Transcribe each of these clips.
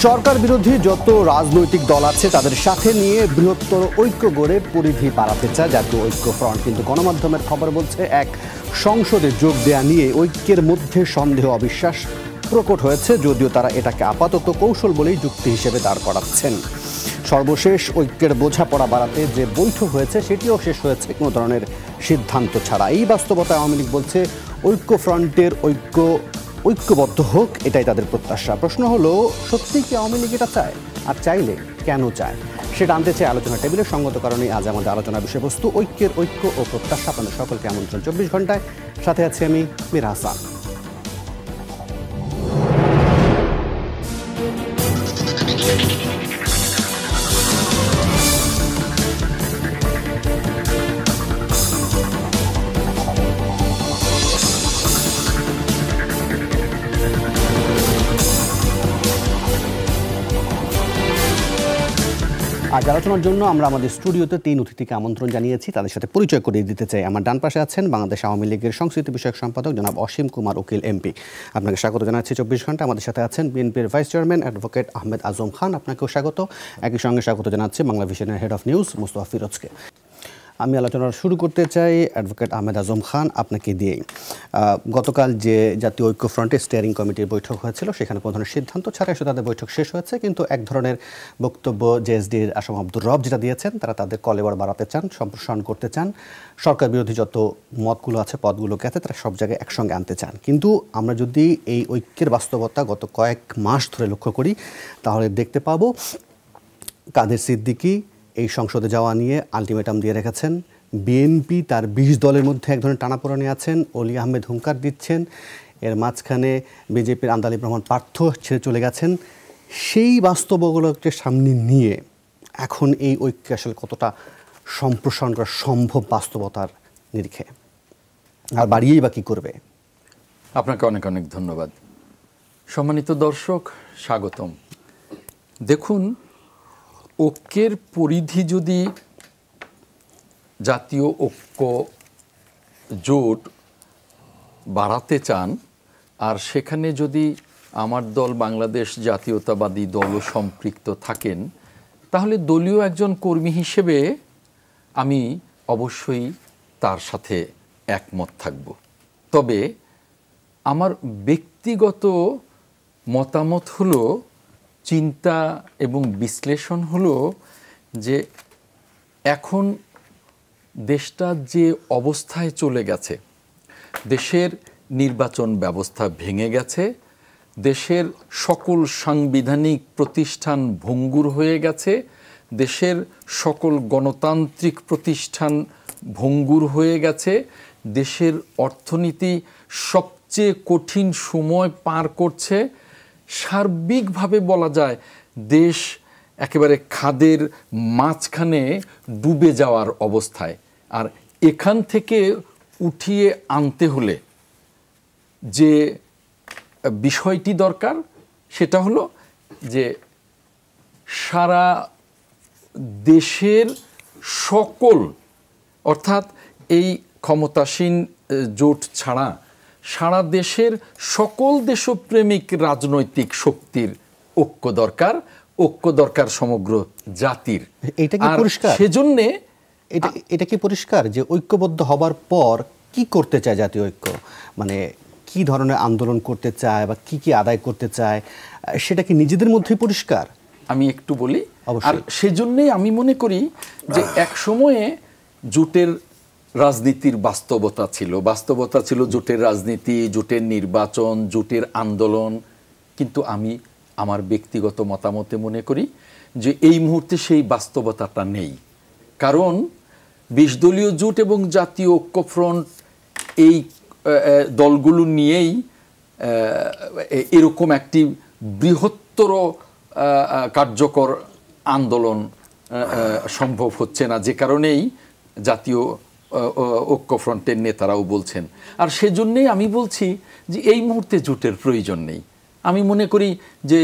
সরকার বিরোধী যত রাজনৈতিক দল আছে তাদের সাথে নিয়ে বৃহত্তর ঐক্য গড়ে পরিধি বাড়াতে চায় জাতীয় ঐক্য ফ্রন্ট। কিন্তু গণমাধ্যমের খবর বলছে এক সংসদে যোগ দেয়া নিয়ে ঐক্যের মধ্যে সন্দেহ অবিশ্বাস প্রকট হয়েছে, যদিও তারা এটাকে আপাতত কৌশল বলেই যুক্তি হিসেবে দাঁড় করাচ্ছেন। সর্বশেষ ঐক্যের বোঝাপড়া বাড়াতে যে বৈঠক হয়েছে সেটিও শেষ হয়েছে কোনো ধরনের সিদ্ধান্ত ছাড়া। এই বাস্তবতায় আওয়ামী লীগ বলছে ঐক্য ফ্রন্টের ঐক্যবদ্ধ হোক, এটাই তাদের প্রত্যাশা। প্রশ্ন হলো, সত্যি কি আওয়ামী লীগ এটা চায়? আর চাইলে কেন চায়? সেটা আনতে চায় আলোচনা টেবিলে। সঙ্গত কারণেই আজ আমাদের আলোচনার বিষয়বস্তু ঐক্য ও প্রত্যাশা। আপনাদের সকলকে আমন্ত্রণ 24 ঘন্টায়। সাথে আছি আমি মীর হাসান। আজ আলোচনার জন্য আমরা আমাদের স্টুডিওতে 3 অতিথিকে আমন্ত্রণ জানিয়েছি। তাদের সাথে পরিচয় করিয়ে দিতে চাই। আমার ডান পাশে আছেন বাংলাদেশ আওয়ামী লীগের সংস্কৃতি বিষয়ক সম্পাদক জনাব অসীম কুমার উকিল এমপি। আপনাকে স্বাগত জানাচ্ছি 24 ঘন্টা। আমাদের সাথে আছেন বিএনপির vice chairman advocate Ahmed Azam Khan, আপনাকেও স্বাগত। একই সঙ্গে স্বাগত জানাচ্ছি বাংলা ভিশনের হেড অফ নিউজ মুস্তফা ফিরোজকে। আমি আলোচনা শুরু করতে চাই অ্যাডভোকেট আহমেদ আজম খান, আপনাকে দিয়েই। গতকাল যে জাতীয় ঐক্য ফ্রন্টের স্টিয়ারিং কমিটির বৈঠক হয়েছিল, সেখানে কোনো ধরনের সিদ্ধান্ত ছাড়া এসে তাদের বৈঠক শেষ হয়েছে। কিন্তু এক ধরনের বক্তব্য জেএসডির আসম আব্দুর রব যেটা দিয়েছেন, তারা তাদের কলেবর বাড়াতে চান, সম্প্রসারণ করতে চান, সরকার বিরোধী যত মতগুলো আছে পদগুলোকে আছে তারা সব জায়গায় একসঙ্গে আনতে চান। কিন্তু আমরা যদি এই ঐক্যের বাস্তবতা গত কয়েক মাস ধরে লক্ষ্য করি, তাহলে দেখতে পাবো কাদের সিদ্দিকী এই সংসদে যাওয়া নিয়ে আলটিমেটাম দিয়ে রেখেছেন। বিএনপি তার 20 দলের মধ্যে এক ধরনের টানাপোড়েনে আছেন। অলি আহমেদ হুঙ্কার দিচ্ছেন। এর মাঝখানে বিজেপির আন্দালিব রহমান পার্থ ছেড়ে চলে গেছেন। সেই বাস্তবগুলোকে সামনে নিয়ে এখন এই ঐক্য আসলে কতটা সম্প্রসারণ করা সম্ভব বাস্তবতার নিরিখে, আর বাড়িয়েই বা কী করবে? আপনাকে অনেক অনেক ধন্যবাদ। সম্মানিত দর্শক, স্বাগতম। দেখুন, ঐক্যের পরিধি যদি জাতীয় ঐক্য জোট বাড়াতে চান, আর সেখানে যদি আমার দল বাংলাদেশ জাতীয়তাবাদী দলও সম্পৃক্ত থাকেন, তাহলে দলীয় একজন কর্মী হিসেবে আমি অবশ্যই তার সাথে একমত থাকব। তবে আমার ব্যক্তিগত মতামত হলো, চিন্তা এবং বিশ্লেষণ হলো যে এখন দেশটা যে অবস্থায় চলে গেছে, দেশের নির্বাচন ব্যবস্থা ভেঙে গেছে, দেশের সকল সাংবিধানিক প্রতিষ্ঠান ভঙ্গুর হয়ে গেছে, দেশের সকল গণতান্ত্রিক প্রতিষ্ঠান ভঙ্গুর হয়ে গেছে, দেশের অর্থনীতি সবচেয়ে কঠিন সময় পার করছে। সার্বিকভাবে বলা যায় দেশ একেবারে খাদের মাঝখানে ডুবে যাওয়ার অবস্থায়। আর এখান থেকে উঠিয়ে আনতে হলে যে বিষয়টি দরকার, সেটা হলো যে সারা দেশের সকল, অর্থাৎ এই ক্ষমতাসীন জোট ছাড়া সারা দেশের সকল দেশপ্রেমিক রাজনৈতিক শক্তির ঐক্য দরকার সমগ্র জাতির। এটা কি পরিষ্কার? সেজন্যে এটা কি পরিষ্কার যে ঐক্যবদ্ধ হবার পর কি করতে চায় জাতীয় ঐক্য, মানে কি ধরনের আন্দোলন করতে চায় বা কি আদায় করতে চায়, সেটা কি নিজেদের মধ্যেই পরিষ্কার? আমি একটু বলি। আর সেজন্যই আমি মনে করি যে এক সময়ে জোটের রাজনীতির বাস্তবতা ছিল জোটের রাজনীতি, জোটের নির্বাচন, জোটের আন্দোলন। কিন্তু আমি আমার ব্যক্তিগত মতামতে মনে করি যে এই মুহূর্তে সেই বাস্তবতাটা নেই। কারণ 20 দলীয় জোট এবং জাতীয় ঐক্য ফ্রন্ট এই দলগুলো নিয়েই এরকম একটি বৃহত্তর কার্যকর আন্দোলন সম্ভব হচ্ছে না, যে কারণেই জাতীয় ঐক্য ফ্রন্টের নেতারাও বলছেন। আর সেজন্যই আমি বলছি যে এই মুহূর্তে জোটের প্রয়োজন নেই। আমি মনে করি যে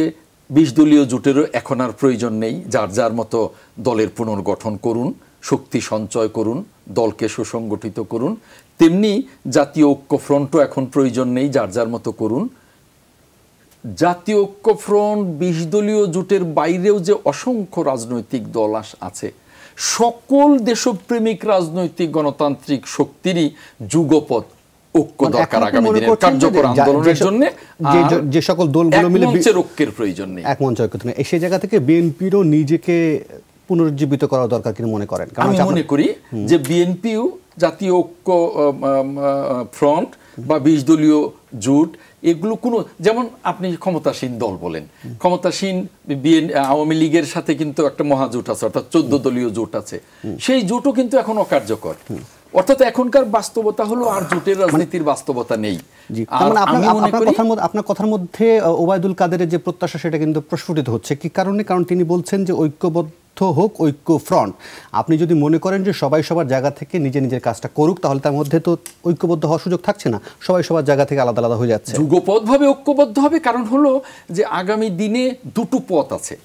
20 দলীয় জোটেরও এখন আর প্রয়োজন নেই। যার যার মতো দলের পুনর্গঠন করুন, শক্তি সঞ্চয় করুন, দলকে সুসংগঠিত করুন। তেমনি জাতীয় ঐক্য ফ্রন্টও এখন প্রয়োজন নেই, যার যার মতো করুন। জাতীয় ঐক্যফ্রন্ট ২০ দলীয় জোটের বাইরেও যে অসংখ্য রাজনৈতিক দল আছে, সকল দেশপ্রেমিক রাজনৈতিক গণতান্ত্রিক শক্তিরই যুগপৎ ঐক্য দরকার আগামী দিনের কার্যকর আন্দোলনের জন্য। যে সকল দলগুলো মিলে মঞ্চের ঐক্যের প্রয়োজন নেই, এক মঞ্চ ঐক্য নেই। সেই জায়গা থেকে বিএনপিরও নিজেকে পুনরুজ্জীবিত করা দরকার কিনা মনে করেন? আমি মনে করি যে বিএনপিও জাতীয় ঐক্য ফ্রন্ট বা ২০ দলীয় জোট এগুলো কোনো, যেমন আপনি ক্ষমতাসীন দল বলেন, ক্ষমতাসীন আওয়ামী লীগের সাথে কিন্তু একটা মহাজোট আছে, অর্থাৎ ১৪ দলীয় জোট আছে, সেই জোটও কিন্তু এখন অকার্যকর। অর্থাৎ এখনকার বাস্তবতা হলো আর জোটের রাজনীতির বাস্তবতা নেই। আপনার কথার মধ্যে ওবায়দুল কাদেরের যে প্রত্যাশা সেটা কিন্তু প্রস্ফুটিত হচ্ছে। কি কারণে? কারণ তিনি বলছেন যে ঐক্যবদ্ধ হোক ঐক্য ফ্রন্ট। আপনি যদি মনে করেন যে সবাই সবার জায়গা থেকে নিজের কাজটা করুক, তাহলে তার মধ্যে তো ঐক্যবদ্ধ হওয়ার সুযোগ থাকছে না, সবাই সবার জায়গা থেকে আলাদা আলাদা হয়ে যাচ্ছে। যুগপৎভাবে ঐক্যবদ্ধ হবে, কারণ হলো যে আগামী দিনে দুটো পথ আছে।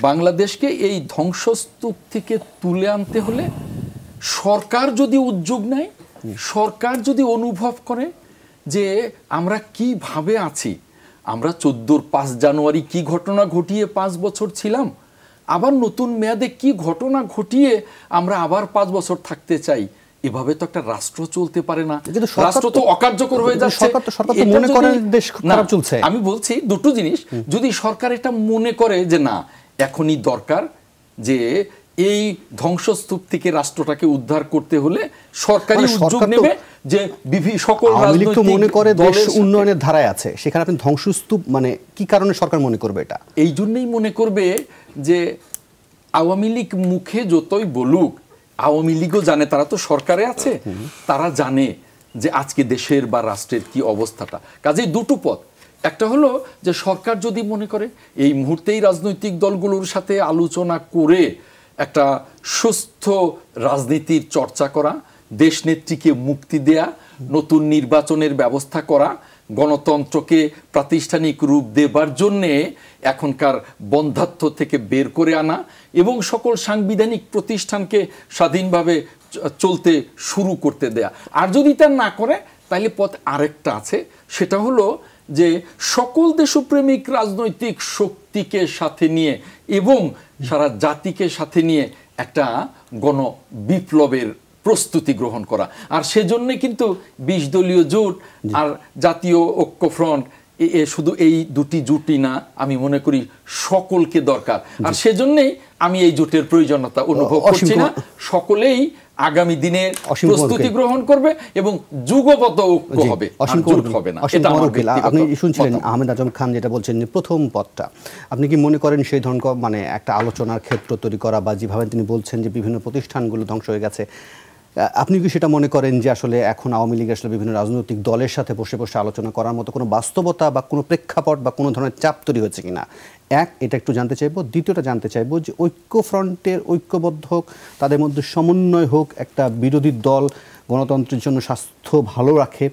বাংলাদেশকে এই ধ্বংসস্তূপ থেকে তুলে আনতে হলে সরকার যদি উদ্যোগ নেয়, সরকার যদি অনুভব করে যে আমরা কিভাবে আছি, আমরা 14 5 জানুয়ারি কি ঘটনা ঘটিয়ে 5 বছর ছিলাম, আবার নতুন মেয়াদে কি ঘটনা ঘটিয়ে আমরা আবার 5 বছর থাকতে চাই, এভাবে তো একটা রাষ্ট্র চলতে পারে না। রাষ্ট্র তো অকার্যকর হয়ে যাচ্ছে। আমি বলছি দুটো জিনিস, যদি সরকার এটা মনে করে যে না এখনই দরকার যে এই ধ্বংসস্তূপ থেকে রাষ্ট্রটাকে উদ্ধার করতে হলে সরকারি উদ্যোগ নেবে, যে সকল রাজনৈতিক মনে করে দেশ উন্নয়নের ধারায় আছে, সেখানে আপনি ধ্বংসস্তূপ মানে কি কারণে সরকার মনে করবে এটা? এই জন্যই মনে করবে যে আওয়ামী লীগ মুখে যতই বলুক, আওয়ামী লীগও জানে, তারা তো সরকারে আছে, তারা জানে যে আজকে দেশের বা রাষ্ট্রের কি অবস্থাটা। কাজেই দুটো পথ, একটা হলো যে সরকার যদি মনে করে এই মুহূর্তেই রাজনৈতিক দলগুলোর সাথে আলোচনা করে একটা সুস্থ রাজনীতির চর্চা করা, দেশনেত্রীকে মুক্তি দেয়া, নতুন নির্বাচনের ব্যবস্থা করা, গণতন্ত্রকে প্রাতিষ্ঠানিক রূপ দেবার জন্যে এখনকার বন্ধাত্ব থেকে বের করে আনা এবং সকল সাংবিধানিক প্রতিষ্ঠানকে স্বাধীনভাবে চলতে শুরু করতে দেয়া। আর যদি তা না করে তাহলে পথ আরেকটা আছে, সেটা হলো যে সকল দেশপ্রেমিক রাজনৈতিক শক্তিকে সাথে নিয়ে এবং সারা জাতিকে সাথে নিয়ে একটা গণ বিপ্লবের প্রস্তুতি গ্রহণ করা। আর সেজন্য কিন্তু ২০ দলীয় জোট আর জাতীয় ঐক্য ফ্রন্ট শুধু এই দুটি জোটই না, আমি মনে করি সকলকে দরকার। আর সেজন্যই আমি এই জোটের প্রয়োজনীয়তা অনুভব করছি না। সকলেই আগামী দিনে প্রস্তুতি গ্রহণ করবে এবং যুগপৎ ঐক্য হবে, জোট হবে না। আপনি শুনছিলেন আহমেদ আজম খান যেটা বলছেন যে প্রথম পথটা, আপনি কি মনে করেন সেই ধরনের মানে একটা আলোচনার ক্ষেত্র তৈরি করা, বা যেভাবে তিনি বলছেন যে বিভিন্ন প্রতিষ্ঠানগুলো ধ্বংস হয়ে গেছে, আপনি কি সেটা মনে করেন যে আসলে এখন আওয়ামী লীগ আসলে বিভিন্ন রাজনৈতিক দলের সাথে বসে বসে আলোচনা করার মতো কোনো বাস্তবতা বা কোনো প্রেক্ষাপট বা কোনো ধরনের চাপ তৈরি হয়েছে কিনা? এটা একটু জানতে চাইবো। দ্বিতীয়টা জানতে চাইবো যে ঐক্য ফ্রন্টের ঐক্যবদ্ধ হোক, তাদের মধ্যে সমন্বয় হোক, একটা বিরোধী দল গণতন্ত্রের জন্য স্বাস্থ্য ভালো রাখে,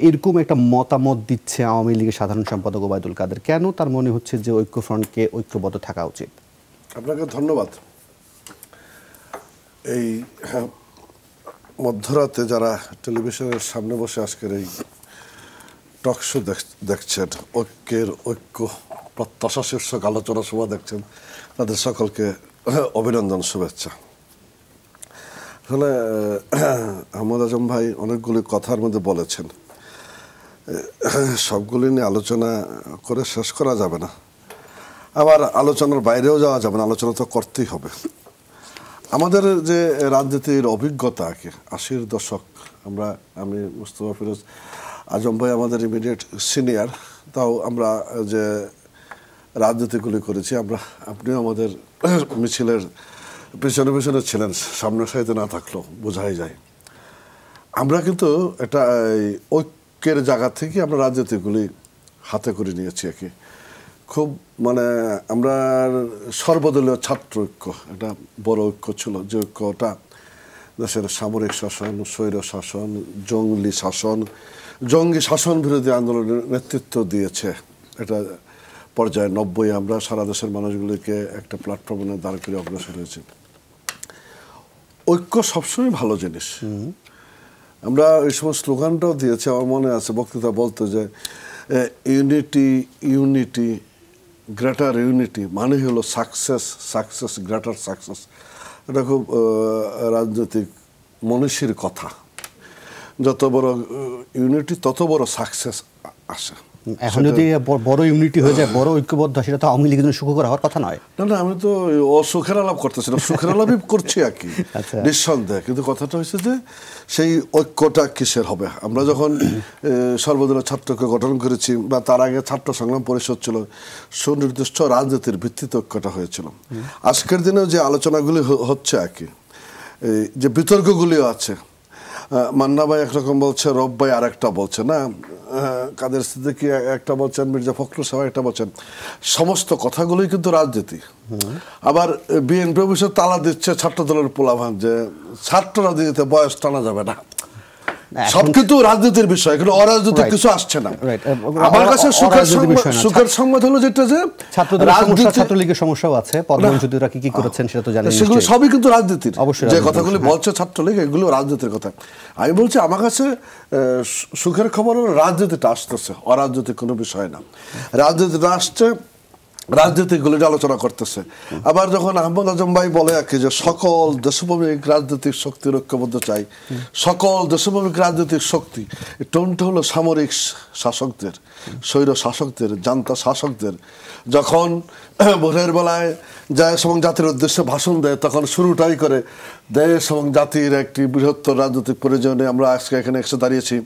এরকম একটা মতামত দিচ্ছে আওয়ামী লীগের সাধারণ সম্পাদক ওবায়দুল কাদের। কেন তার মনে হচ্ছে যে ঐক্য ফ্রন্টকে ঐক্যবদ্ধ থাকা উচিত? আপনাকে ধন্যবাদ। এই মধ্যরাতে যারা টেলিভিশনের সামনে বসে আজকের এই টক শো দেখছেন, ঐক্য প্রত্যাশা শীর্ষক আলোচনা সভা দেখছেন, তাদের সকলকে অভিনন্দন, শুভেচ্ছা। আসলে আহমদ আজম ভাই অনেকগুলি কথার মধ্যে বলেছেন, সবগুলি নিয়ে আলোচনা করে শেষ করা যাবে না, আবার আলোচনার বাইরেও যাওয়া যাবে না, আলোচনা তো করতেই হবে। আমাদের যে রাজনীতির অভিজ্ঞতা 80-র দশক, আমি মুস্তফা ফিরোজ আজম ভাই আমাদের ইমিডিয়েট সিনিয়র, তাও আমরা যে রাজনীতিগুলি করেছি, আপনিও আমাদের মিছিলের পিছনে পিছনে ছিলেন, সামনের সাইতে না থাকলেও বোঝাই যায়। আমরা কিন্তু এটা ঐক্যের জায়গা থেকে আমরা রাজনীতিগুলি হাতে করে নিয়েছি। খুব মানে আমরা সর্বদলীয় ছাত্র ঐক্য একটা বড় ঐক্য ছিল, যে ঐক্যটা দেশের সামরিক শাসন, স্বৈর শাসন, জঙ্গি শাসন বিরোধী আন্দোলনের নেতৃত্ব দিয়েছে। এটা পর্যায়ে 90 আমরা সারা দেশের মানুষগুলিকে একটা প্ল্যাটফর্মে দাঁড় করে অগ্রসর হয়েছি। ঐক্য সবসময় ভালো জিনিস। আমরা এই সময় স্লোগানটাও দিয়েছি, আমার মনে আছে বক্তৃতা বলতো যে ইউনিটি গ্রেটার ইউনিটি মানে হলো সাকসেস গ্রেটার সাকসেস। এটা খুব রাজনৈতিক মনীষীর কথা। যত বড় ইউনিটি তত বড় সাকসেস আসে। এখন যদি বড় ইউনিটি হয়ে যায়, বড় ঐক্যবদ্ধ, সেটা তো আওয়ামী লীগের জন্য সুখকর হওয়ার কথা নয়। না, আমি তো অসুখের আলাপ করতেছি না, সুখের আলাপই করছি আর কি, নিঃসন্দেহে। কিন্তু কথাটা হচ্ছে যে সেই ঐক্যটা কিসের হবে? আমরা যখন সর্বদলীয় ছাত্রকে গঠন করেছি বা তার আগে ছাত্র সংগ্রাম পরিষদ ছিল, সুনির্দিষ্ট রাজনীতির ভিত্তিতে ঐক্যটা হয়েছিল। আজকের দিনেও যে আলোচনাগুলি হচ্ছে আর কি, যে বিতর্কগুলিও আছে, মান্না ভাই একরকম বলছে, রব ভাই আর একটা বলছে, না কাদের সিদ্দিকী একটা বলছেন, মির্জা ফখরুল সাহেব একটা বলছেন, সমস্ত কথাগুলোই কিন্তু রাজনীতি। আবার বিএনপি অবশ্য তালা দিচ্ছে ছাত্র দলের পোলাভান যে ছাত্র রাজনীতিতে বয়স টানা যাবে না। সব কিন্তু রাজনীতির বিষয়, এখানে অরাজনৈতিক কিছু আসছে না। আমার কাছে সুখের সংবাদ হলো যেটা যে ছাত্রলীগের সমস্যাও আছে, পদমর্যাদারা কি করেছেন সেটা তো জানেন, সেগুলো সবই কিন্তু রাজনীতির। যে কথাগুলি বলছে ছাত্রলীগ, এগুলো রাজনীতির কথা। আমি বলছি আমার কাছে সুখের খবর হলো রাজনীতিটা আসতেছে, অরাজনৈতিক কোনো বিষয় না। রাজনীতিটা আসছে, রাজনীতিগুলি আলোচনা করতেছে। আবার যখন আহমদ আজম ভাই বলে আর কি যে সকল দেশপ্রেমিক রাজনৈতিক শক্তির ঐক্যবদ্ধ চাই, সকল দেশপ্রেমিক রাজনৈতিক শক্তি, টোনটা হলো সামরিক শাসকদের, স্বৈর শাসকদের, জান্তা শাসকদের। যখন ভোরের বেলায় দেশ এবং জাতির উদ্দেশ্যে ভাষণ দেয়, তখন শুরুটাই করে দেশ এবং জাতির একটি বৃহত্তর রাজনৈতিক প্রয়োজনে আমরা আজকে এখানে এসে দাঁড়িয়েছি।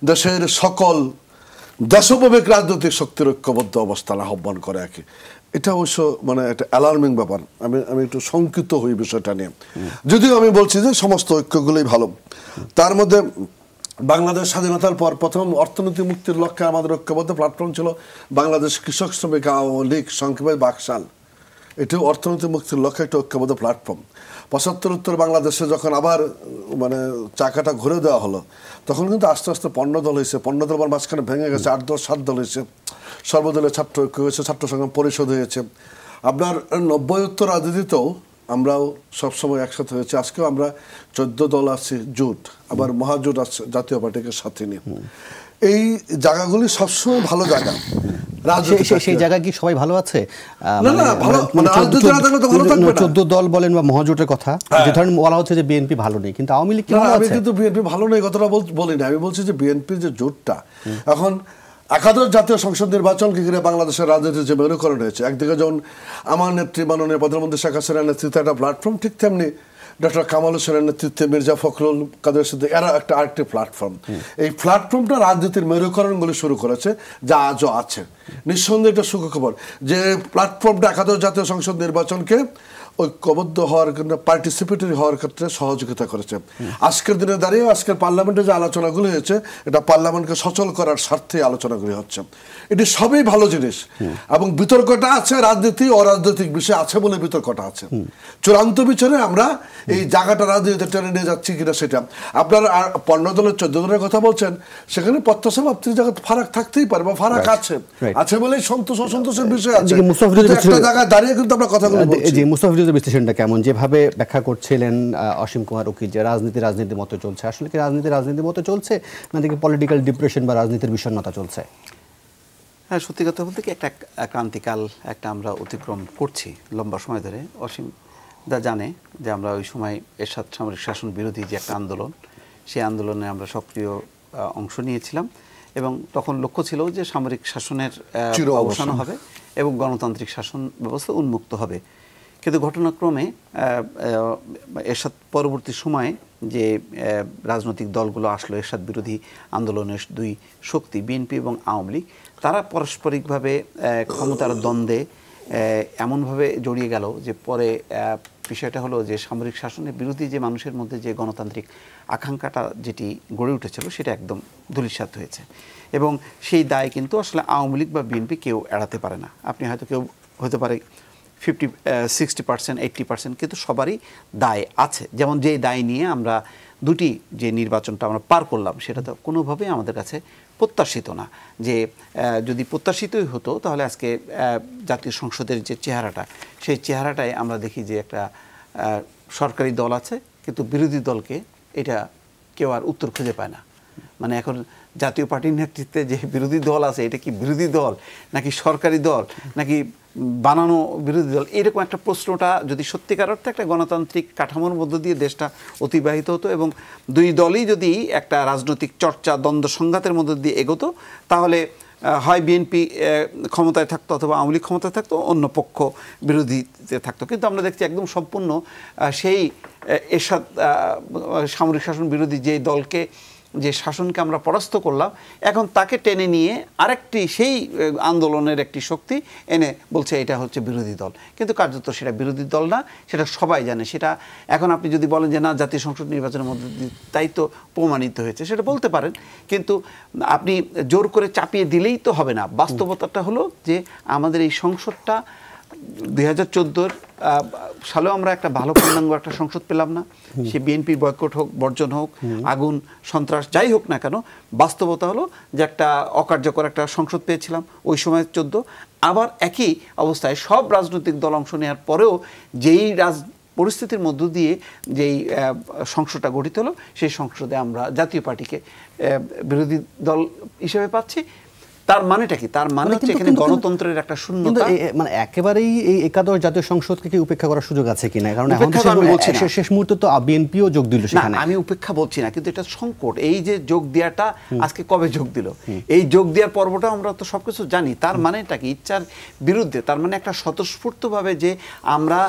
দেশের সকল দেশপ্রেমিক রাজনৈতিক শক্তির ঐক্যবদ্ধ অবস্থান আহ্বান করে আর কি। এটা অবশ্য মানে একটা অ্যালার্মিং ব্যাপার। আমি একটু শঙ্কিত হই বিষয়টা নিয়ে, যদিও আমি বলছি যে সমস্ত ঐক্যগুলোই ভালো। তার মধ্যে বাংলাদেশ স্বাধীনতার পর প্রথম অর্থনীতি মুক্তির লক্ষ্যে আমাদের ঐক্যবদ্ধ প্ল্যাটফর্ম ছিল বাংলাদেশ কৃষক শ্রমিক আওয়ামী লীগ, সংক্ষেপে বাকশাল। এটিও অর্থনীতি মুক্তির লক্ষ্যে একটা ঐক্যবদ্ধ প্ল্যাটফর্ম। ৭৫ বাংলাদেশে যখন আবার মানে চাকাটা ঘুরে দেওয়া হলো, তখন কিন্তু আস্তে আস্তে 15 দল হয়েছে। 15 দল মাঝখানে ভেঙে গেছে, 8 দল 7 দল হয়েছে, সর্বদলীয় ছাত্র ঐক্য হয়েছে, ছাত্র সংগ্রাম পরিষদ হয়েছে। আপনার 90 রাজনীতিতেও আমরাও সবসময় একসাথে হয়েছি। আজকেও আমরা 14 দল আছি জোট, আবার মহাজোট আছে জাতীয় পার্টিকে সাথে নিয়ে। এই জায়গাগুলি সবসময় ভালো জায়গা। সেই জায়গায় কি সবাই ভালো আছে? 14 দল বলেন বা মহাজোটের কথা, যে ধরেন বলা হচ্ছে যে বিএনপি ভালো নেই, কিন্তু আওয়ামী লীগ আমি কিন্তু বিএনপি ভালো নেই কথাটা বলি না। আমি বলছি যে বিএনপির যে জোটটা এখন একাদশ জাতীয় সংসদ নির্বাচনকে ঘিরে বাংলাদেশের রাজনীতির যে মেরুকরণ হয়েছে, একদিকে যেমন আমার নেত্রী মাননীয় প্রধানমন্ত্রী শেখ হাসিনার নেতৃত্বে একটা প্ল্যাটফর্ম, ঠিক তেমনি ডক্টর কামাল হোসেনের নেতৃত্বে মির্জা ফখরুল, কাদের সিদ্দিক, এরা একটা আরেকটি প্ল্যাটফর্ম। এই প্ল্যাটফর্মটা রাজনীতির মেরুকরণগুলি শুরু করেছে, যা আজও আছে। নিঃসন্দেহে এটা সুখবর যে প্ল্যাটফর্মটা একাদশ জাতীয় সংসদ নির্বাচনকে ঐক্যবদ্ধ হওয়ার ক্ষেত্রে, পার্টিসিপেটরি হওয়ার ক্ষেত্রে সহযোগিতা করেছে। আজকের দিনে দাঁড়িয়ে আজকের পার্লামেন্টে যে আলোচনাগুলি হয়েছে, এটা পার্লামেন্টকে সচল করার স্বার্থে আলোচনাগুলি হচ্ছে। এটি সবই ভালো জিনিস। এবং বিতর্কটা আছে রাজনীতি অরাজনৈতিক বিষয় আছে বলে বিতর্কটা আছে। চূড়ান্ত বিচারে আমরা এই জায়গাটা রাজনীতিতে টেনে নিয়ে যাচ্ছি কিনা সেটা। আপনার 15 দলের 14 দলের কথা বলছেন, সেখানে প্রত্যাশা ভাবতির জায়গায় ফারাক থাকতেই পারে বা ফারাক আছে বলেই সন্তোষ অসন্তোষের বিষয় আছে। একটা জায়গায় দাঁড়িয়ে কিন্তু আমরা কথাগুলো বলছি। মুস্তাফিজুর বিশ্লেষণটা কেমন, যেভাবে ব্যাখ্যা করছিলেন অসীম কুমার উকিল, যে রাজনীতির মতো চলছে, আসলে কি রাজনীতির মতো চলছে, না দেখি পলিটিক্যাল ডিপ্রেশন বা রাজনীতির বিষণ্ণতা চলছে? হ্যাঁ, সত্যি কথা বলতে কি একটা ক্রান্তিকাল একটা আমরা অতিক্রম করছি লম্বা সময় ধরে। অসীম দা জানে যে আমরা ওই সময় এরশাদ সামরিক শাসন বিরোধী যে একটা আন্দোলন, সেই আন্দোলনে আমরা সক্রিয় অংশ নিয়েছিলাম এবং তখন লক্ষ্য ছিল যে সামরিক শাসনের অবসান হবে এবং গণতান্ত্রিক শাসন ব্যবস্থা উন্মুক্ত হবে। কিন্তু ঘটনাক্রমে এরশাদ পরবর্তী সময়ে যে রাজনৈতিক দলগুলো আসলো, এরশাদ বিরোধী আন্দোলনের দুই শক্তি বিএনপি এবং আওয়ামী লীগ, তারা পারস্পরিকভাবে ক্ষমতার দ্বন্দ্বে এমনভাবে জড়িয়ে গেল যে পরে বিষয়টা হলো যে সামরিক শাসনের বিরোধী যে মানুষের মধ্যে যে গণতান্ত্রিক আকাঙ্ক্ষাটা যেটি গড়ে উঠেছিল, সেটা একদম ধূলিসাৎ হয়েছে। এবং সেই দায় কিন্তু আসলে আওয়ামী লীগ বা বিএনপি কেউ এড়াতে পারে না। আপনি হয়তো কেউ হতে পারে 60%, 80%, কিন্তু সবারই দায় আছে। যেমন যে দায় নিয়ে আমরা দুটি যে নির্বাচনটা আমরা পার করলাম, সেটা তো কোনোভাবেই আমাদের কাছে প্রত্যাশিত না। যে যদি প্রত্যাশিতই হতো, তাহলে আজকে জাতীয় সংসদের যে চেহারাটা, সেই চেহারাটাই আমরা দেখি যে একটা সরকারি দল আছে, কিন্তু বিরোধী দলকে এটা কেউ আর উত্তর খুঁজে পায় না। মানে এখন জাতীয় পার্টির নেতৃত্বে যে বিরোধী দল আছে এটা কি বিরোধী দল নাকি সরকারি দল নাকি বানানো বিরোধী দল, এরকম একটা প্রশ্নটা যদি সত্যিকার অর্থে একটা গণতান্ত্রিক কাঠামোর মধ্য দিয়ে দেশটা অতিবাহিত হতো এবং দুই দলই যদি একটা রাজনৈতিক চর্চা দ্বন্দ্ব সংঘাতের মধ্য দিয়ে এগোতো, তাহলে হয় বিএনপি ক্ষমতায় থাকতো অথবা আওয়ামী লীগ ক্ষমতায় থাকতো, অন্য পক্ষ বিরোধীতে থাকতো। কিন্তু আমরা দেখছি একদম সম্পূর্ণ সেই এরশাদ সামরিক শাসন বিরোধী যে দলকে, যে শাসনকে আমরা পরাস্ত করলাম, এখন তাকে টেনে নিয়ে আরেকটি সেই আন্দোলনের একটি শক্তি এনে বলছে এটা হচ্ছে বিরোধী দল। কিন্তু কার্যত সেটা বিরোধী দল না, সেটা সবাই জানে। সেটা এখন আপনি যদি বলেন যে না জাতীয় সংসদ নির্বাচনের মধ্যে তাই তো প্রমাণিত হয়েছে, সেটা বলতে পারেন, কিন্তু আপনি জোর করে চাপিয়ে দিলেই তো হবে না। বাস্তবতাটা হলো যে আমাদের এই সংসদটা 2014 সালেও আমরা একটা ভালো পূর্ণাঙ্গ একটা সংসদ পেলাম না। সে বিএনপির বয়কট হোক, বর্জন হোক, আগুন সন্ত্রাস যাই হোক না কেন, বাস্তবতা হলো যে একটা অকার্যকর একটা সংসদ পেয়েছিলাম ওই সময় 14। আবার একই অবস্থায় সব রাজনৈতিক দল অংশ নেওয়ার পরেও যেই পরিস্থিতির মধ্য দিয়ে যেই সংসদটা গঠিত হলো, সেই সংসদে আমরা জাতীয় পার্টিকে বিরোধী দল হিসেবে পাচ্ছি। তার মানেটা কি? তার মানে হচ্ছে এখানে গণতন্ত্রের একটা শূন্যতা। মানে একেবারেই এই একাদশ জাতীয় সংসদকে কি উপেক্ষা করার সুযোগ আছে কিনা? কারণ এখন শেষ মুহূর্তে তো বিএনপিও যোগ দিল সেখানে। আমি উপেক্ষা বলছি না, কিন্তু এটা সংকট। এই যে যোগ দেওয়াটা আজকে কবে যোগ দিল, এই যোগ দেওয়ার পর্বটা আমরা তো সবকিছু জানি। তার মানেটা কি? ইচ্ছার বিরুদ্ধে। তার মানে একটা স্বতঃস্ফূর্তভাবে যে আমরা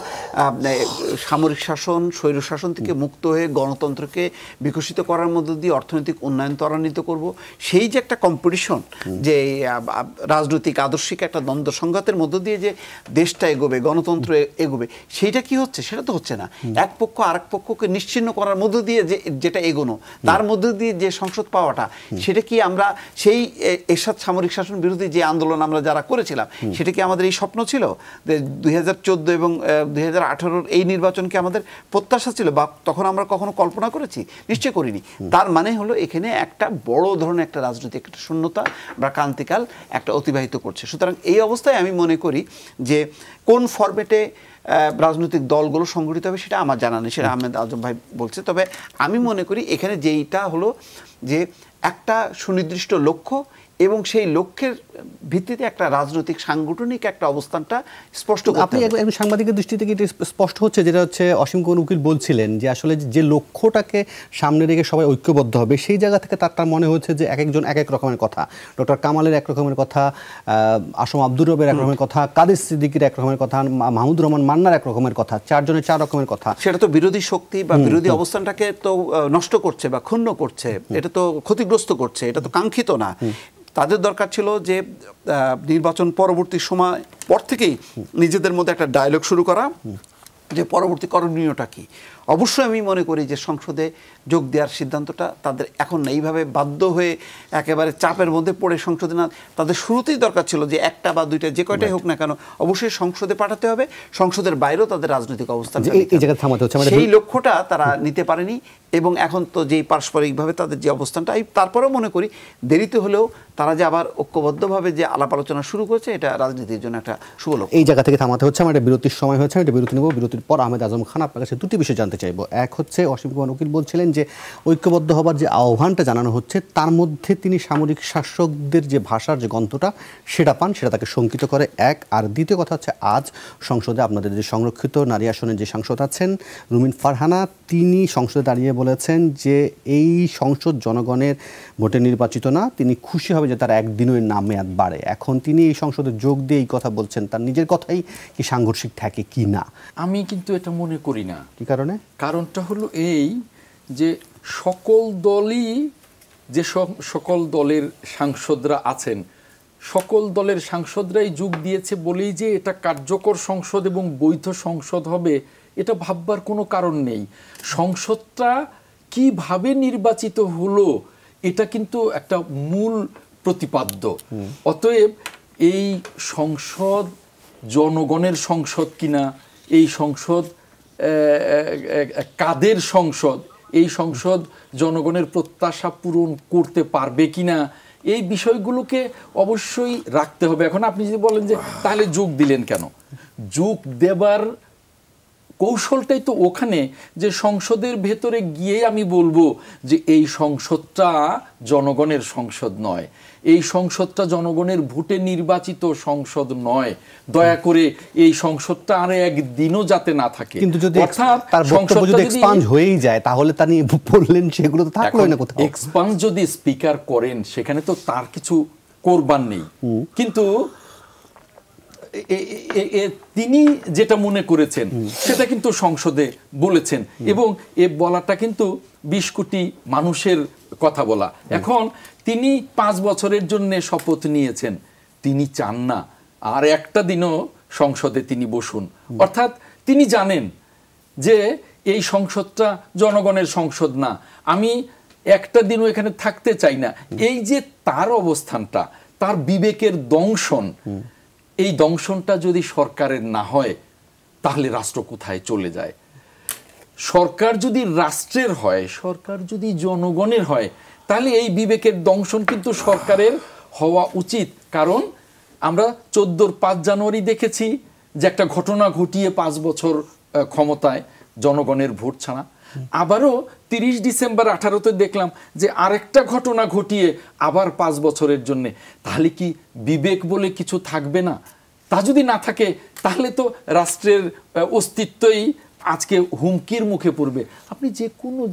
সামরিক শাসন, স্বৈর শাসন থেকে মুক্ত হয়ে গণতন্ত্রকে বিকশিত করার মধ্য দিয়ে অর্থনৈতিক উন্নয়ন ত্বরান্বিত করব, সেই যে একটা কম্পিটিশন, যে রাজনৈতিক আদর্শিক একটা দ্বন্দ্ব সংঘাতের মধ্য দিয়ে যে দেশটা এগোবে, গণতন্ত্র এগোবে, সেইটা কি হচ্ছে? সেটা তো হচ্ছে না। এক পক্ষ আরেক পক্ষকে নিশ্চিহ্ন করার মধ্য দিয়ে যেটা এগোনো, তার মধ্য দিয়ে যে সংসদ পাওয়াটা, সেটা কি আমরা সেই এরশাদ সামরিক শাসন বিরোধী যে আন্দোলন আমরা যারা করেছিলাম, সেটা কি আমাদের এই স্বপ্ন ছিল? 2014 এবং 2018 এই নির্বাচনকে আমাদের প্রত্যাশা ছিল, বা তখন আমরা কখনো কল্পনা করেছি? নিশ্চয় করিনি। তার মানে হলো এখানে একটা বড় ধরনের একটা রাজনৈতিক একটা শূন্যতা বা কাল একটা অতিবাহিত করছে। সুতরাং এই অবস্থায় আমি মনে করি যে কোন ফরম্যাটে রাজনৈতিক দলগুলো সংগঠিত হবে সেটা আমার জানা নেই, সেটা আহমেদ আজম ভাই বলছে। তবে আমি মনে করি এখানে যেইটা হলো যে একটা সুনির্দিষ্ট লক্ষ্য এবং সেই লক্ষ্যের ভিত্তিতে একটা রাজনৈতিক সাংগঠনিক একটা অবস্থানটা স্পষ্ট। আপনি একজন সাংবাদিকের দৃষ্টি থেকে এটা স্পষ্ট হচ্ছে, যেটা হচ্ছে অসীম কুমার উকিল বলছিলেন যে আসলে যে লক্ষ্যটাকে সামনে রেখে সবাই ঐক্যবদ্ধ হবে, সেই জায়গা থেকে তার মনে হচ্ছে যে এক একজন এক এক রকমের কথা। ডক্টর কামালের এক রকমের কথা, আসম আব্দুর রবের এক রকমের কথা, কাদের সিদ্দিকীর এক রকমের কথা, মাহমুদুর রহমান মান্নার এক রকমের কথা, চারজনের চার রকমের কথা। সেটা তো বিরোধী শক্তি বা বিরোধী অবস্থানটাকে তো নষ্ট করছে বা ক্ষুণ্ণ করছে, এটা তো ক্ষতিগ্রস্ত করছে, এটা তো কাঙ্ক্ষিত না। তাদের দরকার ছিল যে নির্বাচন পরবর্তী সময় পর থেকেই নিজেদের মধ্যে একটা ডায়ালগ শুরু করা, যে পরবর্তী করণীয়টা কি। অবশ্যই আমি মনে করি যে সংসদে যোগ দেওয়ার সিদ্ধান্তটা তাদের এখন না, এইভাবে বাধ্য হয়ে একেবারে চাপের মধ্যে পড়ে সংসদে না, তাদের শুরুতেই দরকার ছিল যে একটা বা দুইটা যে কয়টাই হোক না কেন অবশ্যই সংসদে পাঠাতে হবে, সংসদের বাইরেও তাদের রাজনৈতিক অবস্থান, সেই লক্ষ্যটা তারা নিতে পারেনি। এবং এখন তো যেই পারস্পরিকভাবে তাদের যে অবস্থানটা, তারপরেও মনে করি দেরিতে হলেও তারা যে আবার ঐক্যবদ্ধভাবে যে আলাপ আলোচনা শুরু করেছে, এটা রাজনীতির জন্য একটা শুভ লক্ষ্য। এই জায়গা থেকে থামাতে হচ্ছে। আমার বিরতির সময় হয়েছে, আমি বিরতি নেব। বিরতির পর আহমেদ আজম খান আপনার কাছে দুটি বিষয় জানতে চাইবো। এক হচ্ছে অসীম কুমার উকিল বলছিলেন যে ঐক্যবদ্ধ হবার যে আহ্বানটা জানানো হচ্ছে, তার মধ্যে তিনি সামরিক শাসকদের যে ভাষার যে গন্ধটা সেটা পান, সেটা তাকে শঙ্কিত করে। এক। আর দ্বিতীয় কথা হচ্ছে আজ সংসদে আপনাদের যে সংরক্ষিত নারী আসনের যে সাংসদ আছেন রুমিন ফারহানা, তিনি সংসদে দাঁড়িয়ে বলেছেন যে এই সংসদ জনগণের ভোটে নির্বাচিত না, তিনি খুশি হবে যে তার একদিনও নাম মেয়াদ বাড়ে। এখন তিনি এই সংসদে যোগ দিয়ে এই কথা বলছেন, তার নিজের কথাই কি সাংঘর্ষিক থাকে কি না? আমি কিন্তু এটা মনে করি না। কি কারণে? কারণটা হলো এই যে সকল দলই, যে সকল দলের সাংসদরা আছেন, সকল দলের সাংসদরাই যোগ দিয়েছে বলেই যে এটা কার্যকর সংসদ এবং বৈধ সংসদ হবে, এটা ভাববার কোনো কারণ নেই। সংসদটা কিভাবে নির্বাচিত হলো এটা কিন্তু একটা মূল প্রতিপাদ্য। অতএব এই সংসদ জনগণের সংসদ কিনা, এই সংসদ কাদের সংসদ, এই সংসদ জনগণের প্রত্যাশা পূরণ করতে পারবে কিনা, এই বিষয়গুলোকে অবশ্যই রাখতে হবে। এখন আপনি যদি বলেন যে তাহলে যোগ দিলেন কেন, যোগ দেবার কৌশলটাই তো ওখানে, যে সংসদের ভেতরে গিয়ে আমি বলবো যে এই সংসদটা জনগণের সংসদ নয়, এই সংসদটা জনগণের ভোটে নির্বাচিত সংসদ নয়, দয়া করে এই সংসদটা আর একদিনও যাতে না থাকে। কিন্তু যদি তার বক্তব্য যদি এক্সপান্ড হয়েই যায় তাহলে তা নিয়ে বললেন, সেগুলো তো থাকলোই না কোথাও। এক্সপান্ড যদি স্পিকার করেন সেখানে তো তার কিছু করবার নেই, কিন্তু তিনি যেটা মনে করেছেন সেটা কিন্তু সংসদে বলেছেন, এবং এ বলাটা কিন্তু 20 কোটি মানুষের কথা বলা। এখন তিনি 5 বছরের জন্য শপথ নিয়েছেন, তিনি চান না আর একটা দিনও সংসদে তিনি বসুন। অর্থাৎ তিনি জানেন যে এই সংসদটা জনগণের সংসদ না, আমি একটা দিনও এখানে থাকতে চাই না। এই যে তার অবস্থানটা, তার বিবেকের দংশন, এই দংশনটা যদি সরকারের না হয় তাহলে রাষ্ট্র কোথায় চলে যায়? সরকার যদি রাষ্ট্রের হয়, সরকার যদি জনগণের হয়, তাহলে এই বিবেকের দংশন কিন্তু সরকারের হওয়া উচিত। কারণ আমরা 14 5 জানুয়ারি দেখেছি যে একটা ঘটনা ঘটিয়ে 5 বছর ক্ষমতায়, জনগণের ভোট ছাড়া। আবারও 30 ডিসেম্বর 18তে দেখলাম যে আরেকটা ঘটনা ঘটিয়ে আবার 5 বছরের জন্য। তাহলে কি বিবেক বলে কিছু থাকবে না? তা যদি না থাকে তাহলে তো রাষ্ট্রের অস্তিত্বই আজকে হুমকির মুখে পড়বে। আপনি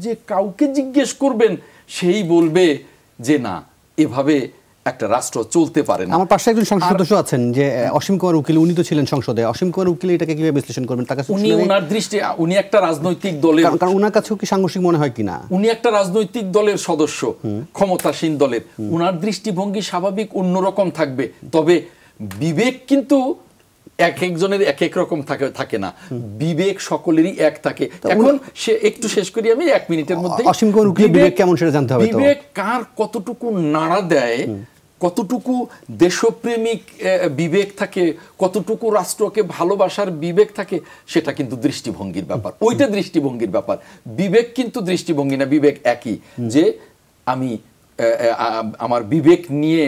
যে কাউকে জিজ্ঞেস করবেন সেই বলবে যে না, এভাবে একটা রাষ্ট্র চলতে পারে না। আমার পাশে একজন সংসদ সদস্য আছেন যে অসীম কুমার উকিল, উনি তো ছিলেন সংসদে। অসীম কুমার উকিল এটাকে কিভাবে বিশ্লেষণ করবেন? তার কাছে উনার দৃষ্টি, উনি একটা রাজনৈতিক দলের, কারণ উনার কাছেও কি সাংঘর্ষিক মনে হয় কিনা? উনি একটা রাজনৈতিক দলের সদস্য, ক্ষমতাসীন দলের, উনার দৃষ্টিভঙ্গি স্বাভাবিক অন্যরকম থাকবে। তবে বিবেক কিন্তু এক একজনের এক এক রকম থাকে না, বিবেক সকলেরই এক থাকে। এখন সে একটু শেষ করি আমি 1 মিনিটের মধ্যে। অসীম কুমার উকিল বিবেক কেমন সেটা জানতে হবে। বিবেক কার কতটুকু নাড়া দেয়, কতটুকু দেশপ্রেমিক বিবেক থাকে, কতটুকু রাষ্ট্রকে ভালোবাসার বিবেক থাকে, সেটা কিন্তু দৃষ্টিভঙ্গির ব্যাপার। ওইটা দৃষ্টিভঙ্গির ব্যাপার, বিবেক কিন্তু দৃষ্টিভঙ্গি না। বিবেক একই, যে আমি আমার বিবেক নিয়ে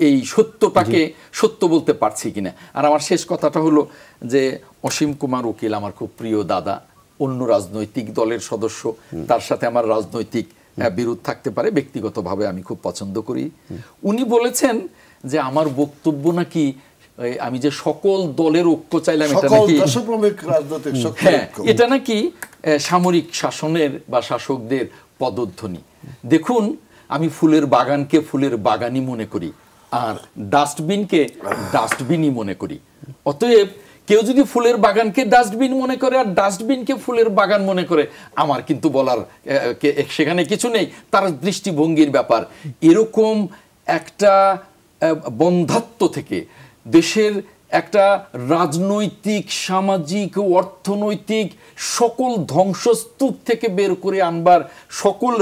এই সত্যটাকে সত্য বলতে পারছি কিনা। আর আমার শেষ কথাটা হলো যে অসীম কুমার উকিল আমার খুব প্রিয় দাদা, অন্য রাজনৈতিক দলের সদস্য, তার সাথে আমার রাজনৈতিক বিরোধ থাকতে পারে, ব্যক্তিগতভাবে আমি খুব পছন্দ করি। উনি বলেছেন যে আমার বক্তব্য নাকি আমি যে সকল দলের ঐক্য চাইলাম, এটা নাকি সামরিক শাসনের বা শাসকদের পদধ্বনি। দেখুন, আমি ফুলের বাগানকে ফুলের বাগানই মনে করি, আর ডাস্টবিনকে ডাস্টবিনই মনে করি। অতএব কেউ যদি ফুলের বাগানকে ডাস্টবিন মনে করে আর ডাস্টবিনকে ফুলের বাগান মনে করে, আমার কিন্তু বলার সেখানে কিছু নেই, তার দৃষ্টিভঙ্গির ব্যাপার। এরকম একটা বন্ধাত্ব থেকে দেশের একটা রাজনৈতিক, সামাজিক, অর্থনৈতিক সকল ধ্বংসস্তূপ থেকে বের করে আনবার, সকল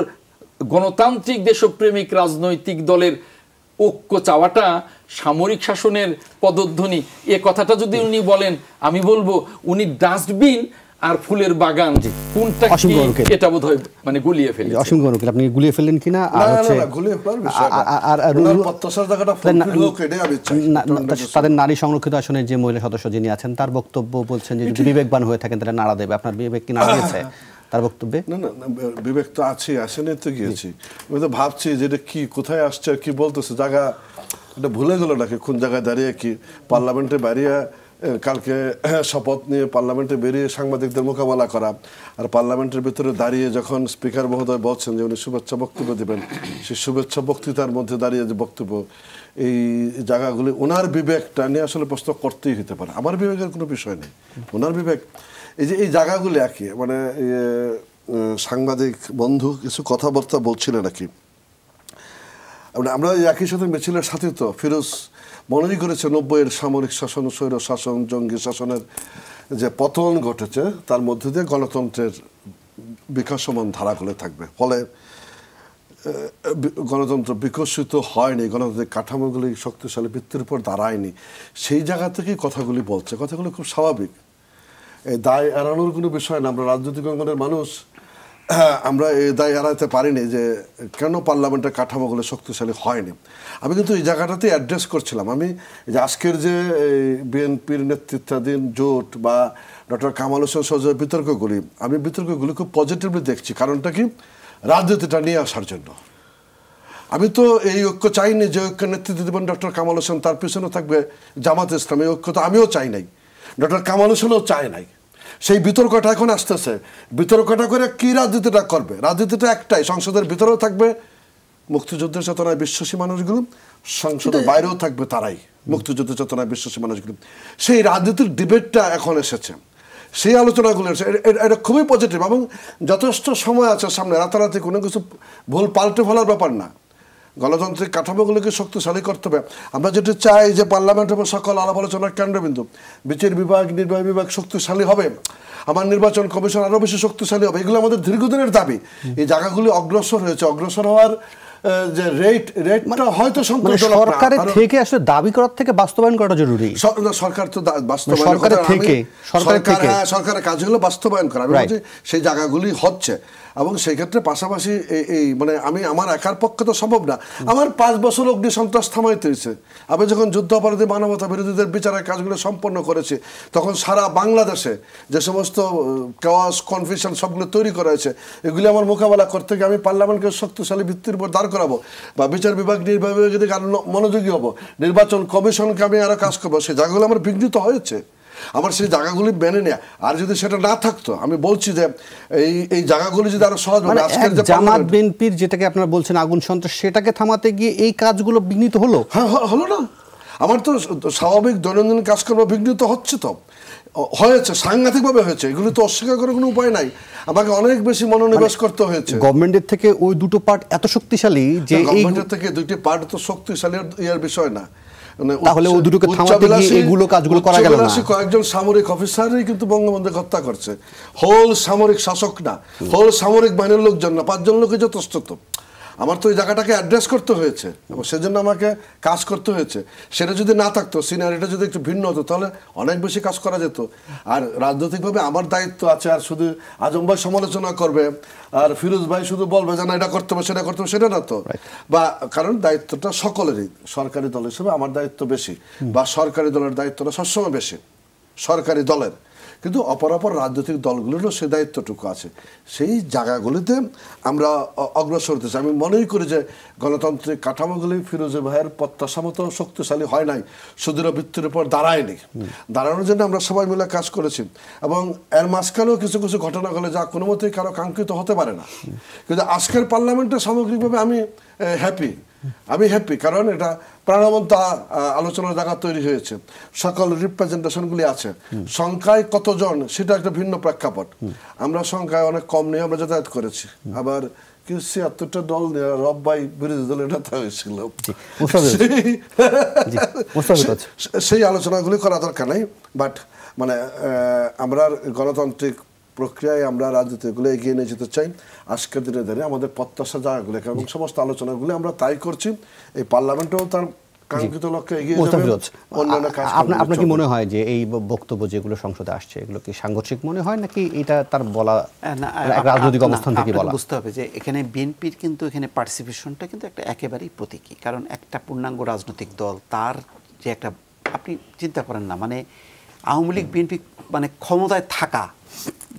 গণতান্ত্রিক দেশপ্রেমিক রাজনৈতিক দলের ঐক্য চাওয়াটা সামরিক শাসনের পদধ্বনি। এ কথাটা যদি উনি বলেন, আমি বলবো উনি ডাস্টবিন আর ফুলের বাগান কোনটা কি এটা বোধহয় মানে গুলিয়ে ফেলেন। অসীম কুমার উকিল, আপনি গুলিয়ে ফেললেন কিনা? আর হচ্ছে তাদের নারী সংরক্ষিত আসনের যে মহিলা সদস্য যিনি আছেন, তার বক্তব্য বলছেন যে যদি বিবেকবান হয়ে থাকেন তাহলে নাড়া দেবে। আপনার বিবেক কি নাড়া দিয়েছে তার বক্তব্যে? না, বিবেক তো আছে, আসেনি তো গিয়েছি। আমি তো ভাবছি যে এটা কি, কোথায় আসছে, কি বলতেছে, জায়গা এটা ভুলে গেল নাকি, কোন জায়গায় দাঁড়িয়ে কি পার্লামেন্টে বেরিয়ে কালকে শপথ নিয়ে পার্লামেন্টে বেরিয়ে সাংবাদিকদের মোকাবেলা করা, আর পার্লামেন্টের ভিতরে দাঁড়িয়ে যখন স্পিকার মহোদয় বলছেন যে উনি শুভেচ্ছা বক্তব্য দেবেন, সেই শুভেচ্ছা বক্তৃতার মধ্যে দাঁড়িয়ে যে বক্তব্য, এই জায়গাগুলি ওনার বিবেকটা নিয়ে আসলে প্রশ্ন করতেই হতে পারে। আমার বিবেকের কোনো বিষয় নেই, ওনার বিবেক। এই যে এই জায়গাগুলি একই, মানে সাংবাদিক বন্ধু কিছু কথাবার্তা বলছিলেন নাকি, আমরা একই সাথে মিছিলের সাথে তো ফিরোজ মনেই করেছে 90-এর সামরিক শাসন, স্বৈর শাসন, জঙ্গি শাসনের যে পতন ঘটেছে, তার মধ্যে দিয়ে গণতন্ত্রের বিকাশমান ধারাগুলো থাকবে। ফলে গণতন্ত্র বিকশিত হয়নি, গণতান্ত্রিক কাঠামোগুলি শক্তিশালী ভিত্তির উপর দাঁড়ায়নি। সেই জায়গা থেকেই কথাগুলি বলছে, কথাগুলো খুব স্বাভাবিক, এই দায় এড়ানোর কোনো বিষয় না। আমরা রাজনৈতিক অঙ্গনের মানুষ, আমরা এই দায় এড়াতে পারিনি যে কেন পার্লামেন্টের কাঠামোগুলো শক্তিশালী হয়নি। আমি কিন্তু এই জায়গাটাতে অ্যাড্রেস করছিলাম। আমি যে আজকের যে বিএনপির নেতৃত্বাধীন জোট বা ডক্টর কামাল হোসেন সজীবের বিতর্কগুলি, আমি বিতর্কগুলি খুব পজিটিভলি দেখছি। কারণটা কি? রাজনীতিটা নিয়ে আসার জন্য। আমি তো এই ঐক্য চাইনি যে ঐক্যের নেতৃত্ব দেবেন ডক্টর কামাল হোসেন, তার পিছনে থাকবে জামাত ইসলাম, এই ঐক্য তো আমিও চাই নাই, ডক্টর কামাল হোসেনও চায় নাই। সেই বিতর্কটা এখন আসতেছে। বিতর্কটা করে কি রাজনীতিটা করবে? রাজনীতিটা একটাই, সংসদের ভিতরেও থাকবে মুক্তিযুদ্ধের চেতনায় বিশ্বাসী মানুষগুলো, সংসদের বাইরেও থাকবে তারাই মুক্তিযুদ্ধের চেতনায় বিশ্বাসী মানুষগুলো। সেই রাজনীতির ডিবেটটা এখন এসেছে, সেই আলোচনাগুলো এসেছে। এটা খুবই পজিটিভ এবং যথেষ্ট সময় আছে সামনে। রাতারাতি কোনো কিছু ভুল পাল্টে ফেলার ব্যাপার না। গণতান্ত্রিক কাঠামোগুলোকে শক্তিশালী করতে হবে। আমরা যেটা চাই যে পার্লামেন্ট এবং সকল আলাপ আলোচনার কেন্দ্রবিন্দু, বিচার বিভাগ, নির্বাহী বিভাগ শক্তিশালী হবে, আমার নির্বাচন কমিশন আরও বেশি শক্তিশালী হবে। এগুলো আমাদের দীর্ঘদিনের দাবি। এই জায়গাগুলি অগ্রসর হয়েছে। অগ্রসর হওয়ার যে রেটটা হয়তো সরকারের থেকে আসলে দাবি করার থেকে বাস্তবায়ন করা জরুরি। সরকার তো সরকারের কাজ হলো বাস্তবায়ন করা। সেই জায়গাগুলি হচ্ছে এবং সেই ক্ষেত্রে পাশাপাশি এই মানে আমি আমার একার পক্ষে তো সম্ভব না। আমার 5 বছর অগ্নি সন্ত্রাস থামাইতে হয়েছে। আমি যখন যুদ্ধ অপরাধী, মানবতা বিরোধীদের বিচারের কাজগুলো সম্পন্ন করেছি, তখন সারা বাংলাদেশে যে সমস্ত কেওয়াস, কনফিউশন সবগুলো তৈরি করা হয়েছে, এগুলি আমার মোকাবেলা করতে গিয়ে আমি পার্লামেন্টকে শক্তিশালী ভিত্তির উপর দাঁড় করাবো, বা বিচার বিভাগ, নির্বাহী বিভাগের দিকে আরো মনোযোগী হবো, নির্বাচন কমিশনকে আমি আরো কাজ করবো। সেই জায়গাগুলো আমার বিঘ্নিত হয়েছে। আমার সেই জায়গাগুলি মেনে নেয়া, আর যদি সেটা না থাকতো, আমি বলছি যে এই জায়গাগুলি যদি আরো সহজ হবে। আজকের যে জামাত বিএনপির যেটাকে আপনারা বলছেন আগুন সন্ত্রাস, সেটাকে থামাতে গিয়ে এই কাজগুলো বিঘ্নিত হলো। হ্যাঁ, হলো না? আমার তো স্বাভাবিক দৈনন্দিন কাজকর্ম বিঘ্নিত হচ্ছে, তো হয়েছে, সাংঘাতিকভাবে হয়েছে। এগুলি তো অস্বীকার করার কোনো উপায় নাই। আমাকে অনেক বেশি মনোনিবেশ করতে হয়েছে। গভর্নমেন্টের থেকে ওই দুটো পার্ট এত শক্তিশালী যে গভর্নমেন্টের থেকে দুইটি পার্ট তো শক্তিশালী ইয়ার বিষয় না। তাহলে ওই দুটোকে থামাতে গিয়ে এগুলো কাজগুলো করা গেল না। কয়েকজন সামরিক অফিসারই কিন্তু বঙ্গবন্ধুকে হত্যা করছে। হোল সামরিক শাসক না, হোল সামরিক বাহিনীর লোকজন না, 5 জন লোকই যথেষ্ট। তো আমার তো ওই জায়গাটাকে অ্যাড্রেস করতে হয়েছে এবং সেজন্য আমাকে কাজ করতে হয়েছে। সেটা যদি না থাকতো, সিনারিটা যদি একটু ভিন্ন হতো, তাহলে অনেক বেশি কাজ করা যেত। আর রাজনৈতিকভাবে আমার দায়িত্ব আছে, আর শুধু আজম ভাই সমালোচনা করবে আর ফিরোজ ভাই শুধু বলবে যে না এটা করতে হবে, সেটা করতে হবে, সেটা না তো। বা কারণ দায়িত্বটা সকলেরই। সরকারি দল হিসেবে আমার দায়িত্ব বেশি, বা সরকারি দলের দায়িত্বটা সবসময় বেশি সরকারি দলের, কিন্তু অপর রাজনৈতিক দলগুলোরও সে দায়িত্বটুকু আছে। সেই জায়গাগুলিতে আমরা অগ্রসর হতেছি। আমি মনেই করি যে গণতান্ত্রিক কাঠামোগুলি ফিরোজে ভাইয়ের প্রত্যাশা মতো শক্তিশালী হয় নাই, সুদৃঢ় ভিত্তির উপর দাঁড়ায়নি। দাঁড়ানোর জন্য আমরা সবাই মিলে কাজ করেছি এবং এর মাঝখানেও কিছু কিছু ঘটনা ঘটে যা কোনো মতেই কারো কাঙ্ক্ষিত হতে পারে না। কিন্তু আজকের পার্লামেন্টে সামগ্রিকভাবে আমি হ্যাপি, কারণ এটা প্রাণবন্ত আলোচনার জায়গা তৈরি হয়েছে। সকল রিপ্রেজেন্টেশনগুলি আছে। সংখ্যায় কতজন সেটা একটা ভিন্ন প্রেক্ষাপট। আমরা সংখ্যায় অনেক কম নিয়ে আমরা যাতায়াত করেছি। আবার 76টা দল নিয়ে রব্বাই বিরোধী দলের নেতা হয়েছিল। সেই আলোচনাগুলি করা দরকার নাই। বাট মানে আমরা গণতান্ত্রিক প্রক্রিয়ায় আমরা রাজনীতিগুলো এগিয়ে নিয়ে যেতে চাই। আজকের দিনে দাঁড়িয়ে আমাদের প্রত্যাশা জায়গাগুলো এবং সমস্ত আলোচনাগুলো আমরা তাই করছি। এই পার্লামেন্টেও তার কাঙ্ক্ষিত লক্ষ্যে এগিয়ে যাবে। আপনার কি মনে হয় যে এই বক্তব্য যেগুলো সংসদে আসছে, এগুলো কি সাংঘর্ষিক মনে হয়, নাকি এটা তার বলা রাজনৈতিক অবস্থান থেকে বলা? বুঝতে হবে যে এখানে বিএনপির কিন্তু এখানে পার্টিসিপেশনটা কিন্তু একটা একেবারেই প্রতীকী। কারণ একটা পূর্ণাঙ্গ রাজনৈতিক দল, তার যে একটা, আপনি চিন্তা করেন না, মানে আওয়ামী লীগ বিএনপি মানে ক্ষমতায় থাকা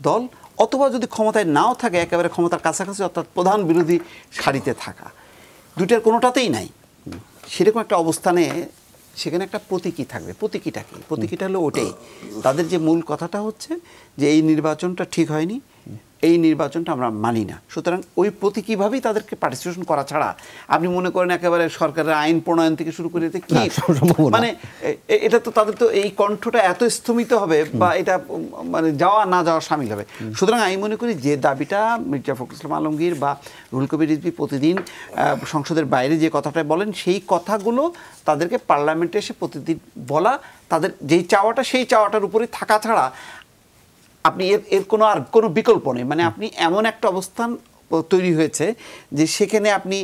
দল, অথবা যদি ক্ষমতায় নাও থাকে একেবারে ক্ষমতার কাছাকাছি, অর্থাৎ প্রধান বিরোধী সারিতে থাকা, দুইটার কোনোটাতেই নাই। সেরকম একটা অবস্থানে সেখানে একটা প্রতীকী থাকবে। প্রতীকীটা কি? প্রতীকীটা হলো ওটাই, তাদের যে মূল কথাটা হচ্ছে যে এই নির্বাচনটা ঠিক হয়নি, এই নির্বাচনটা আমরা মানি না। সুতরাং ওই প্রতীকীভাবেই তাদেরকে পার্টিসিপেশন করা ছাড়া আপনি মনে করেন একেবারে সরকারের আইন প্রণয়ন থেকে শুরু করে কি মানে এটা তো তাদের তো এই কণ্ঠটা এত স্থমিত হবে, বা এটা মানে যাওয়া না যাওয়া সামিল হবে। সুতরাং আমি মনে করি যে দাবিটা মির্জা ফখরুল ইসলাম আলমগীর বা রুহুল কবির রিজভী প্রতিদিন সংসদের বাইরে যে কথাটা বলেন, সেই কথাগুলো তাদেরকে পার্লামেন্টে এসে প্রতিদিন বলা, তাদের যেই চাওয়াটা সেই চাওয়াটার উপরে থাকা ছাড়া আপনি এর কোনো বিকল্প নেই। মানে আপনি এমন একটা অবস্থান তৈরি হয়েছে যে সেখানে আপনি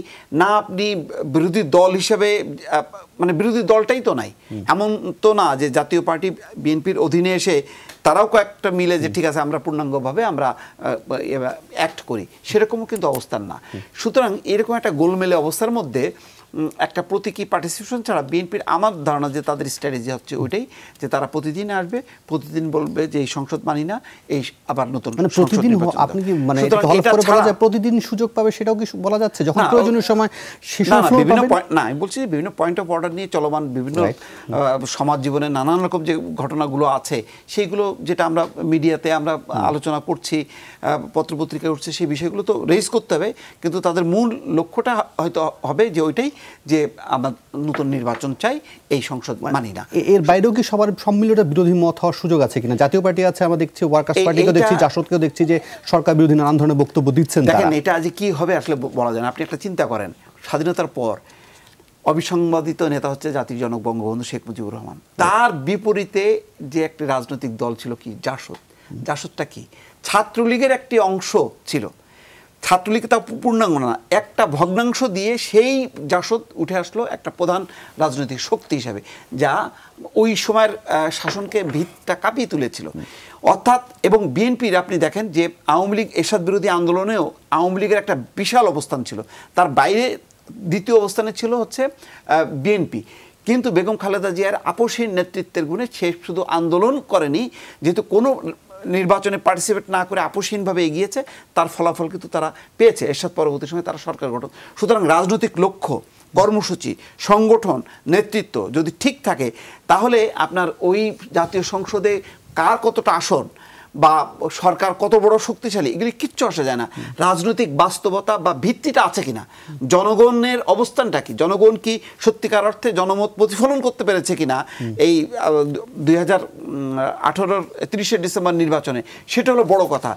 বিরোধী দল হিসেবে, মানে বিরোধী দলটাই তো নাই, এমন তো না যে জাতীয় পার্টি বিএনপির অধীনে এসে তারাও কয়েকটা মিলে যে ঠিক আছে আমরা পূর্ণাঙ্গভাবে আমরা অ্যাক্ট করি, সেরকমও কিন্তু অবস্থান না। সুতরাং এরকম একটা গোলমেলে অবস্থার মধ্যে একটা প্রতীকী পার্টিসিপেশন ছাড়া বিএনপির আমার ধারণা যে তাদের স্ট্র্যাটেজি হচ্ছে ওইটাই, যে তারা প্রতিদিন আসবে, প্রতিদিন বলবে যে এই সংসদ মানি না, এই আবার নতুন মানে প্রতিদিন আপনি কি মানে হলফ করে বলা যায় প্রতিদিন সুযোগ পাবে, সেটাও কি বলা যাচ্ছে যখন প্রয়োজনীয় সময় বিভিন্ন না, আমি বলছি বিভিন্ন পয়েন্ট অফ অর্ডার নিয়ে চলমান বিভিন্ন সমাজ জীবনে নানান রকম যে ঘটনাগুলো আছে সেইগুলো যেটা আমরা মিডিয়াতে আমরা আলোচনা করছি, পত্রপত্রিকায় উঠছে, সেই বিষয়গুলো তো রেজ করতে হবে, কিন্তু তাদের মূল লক্ষ্যটা হয়তো হবে যে ওইটাই যে আমরা নতুন নির্বাচন চাই, এই সংসদ মানি না। এর বাইরেও কি সবার সম্মিলিত বিরোধী মত হওয়ার সুযোগ আছে কিনা? জাতীয় পার্টি আছে, আমরা দেখছি ওয়ার্কার্স পার্টিকেও দেখছি, জাসদকেও দেখছি যে সরকার বিরোধী নানান ধরনের বক্তব্য দিচ্ছেন। দেখেন এটা আজ কি হবে আসলে বলা যায় না। আপনি একটা চিন্তা করেন, স্বাধীনতার পর অবিসংবাদিত নেতা হচ্ছে জাতির জনক বঙ্গবন্ধু শেখ মুজিবুর রহমান, তার বিপরীতে যে একটি রাজনৈতিক দল ছিল কি জাসদ। জাসদটা কি ছাত্রলীগের একটি অংশ ছিল, ছাত্রলীগ তা পূর্ণাঙ্গ না, একটা ভগ্নাংশ দিয়ে সেই জাসদ উঠে আসলো একটা প্রধান রাজনৈতিক শক্তি হিসাবে, যা ওই সময়ের শাসনকে ভিতটা কাঁপিয়ে তুলেছিল। অর্থাৎ এবং বিএনপির আপনি দেখেন যে আওয়ামী লীগ এরশাদ বিরোধী আন্দোলনেও আওয়ামী লীগের একটা বিশাল অবস্থান ছিল, তার বাইরে দ্বিতীয় অবস্থানে ছিল হচ্ছে বিএনপি। কিন্তু বেগম খালেদা জিয়ার আপসহীন নেতৃত্বের গুণে সে শুধু আন্দোলন করেনি, যেহেতু কোনো নির্বাচনে পার্টিসিপেট না করে আপসহীনভাবে এগিয়েছে, তার ফলাফল কিন্তু তারা পেয়েছে। এরশাদ পরবর্তী সময় তারা সরকার গঠন। সুতরাং রাজনৈতিক লক্ষ্য, কর্মসূচি, সংগঠন, নেতৃত্ব যদি ঠিক থাকে, তাহলে আপনার ওই জাতীয় সংসদে কার কতটা আসন বা সরকার কত বড় শক্তিশালী এগুলি কিচ্ছু আসা যায় না। রাজনৈতিক বাস্তবতা বা ভিত্তিটা আছে কিনা, জনগণের অবস্থানটা কি, জনগণ কি সত্যিকার অর্থে জনমত প্রতিফলন করতে পেরেছে কিনা এই 2018-র 30শে ডিসেম্বর নির্বাচনে, সেটা হলো বড় কথা।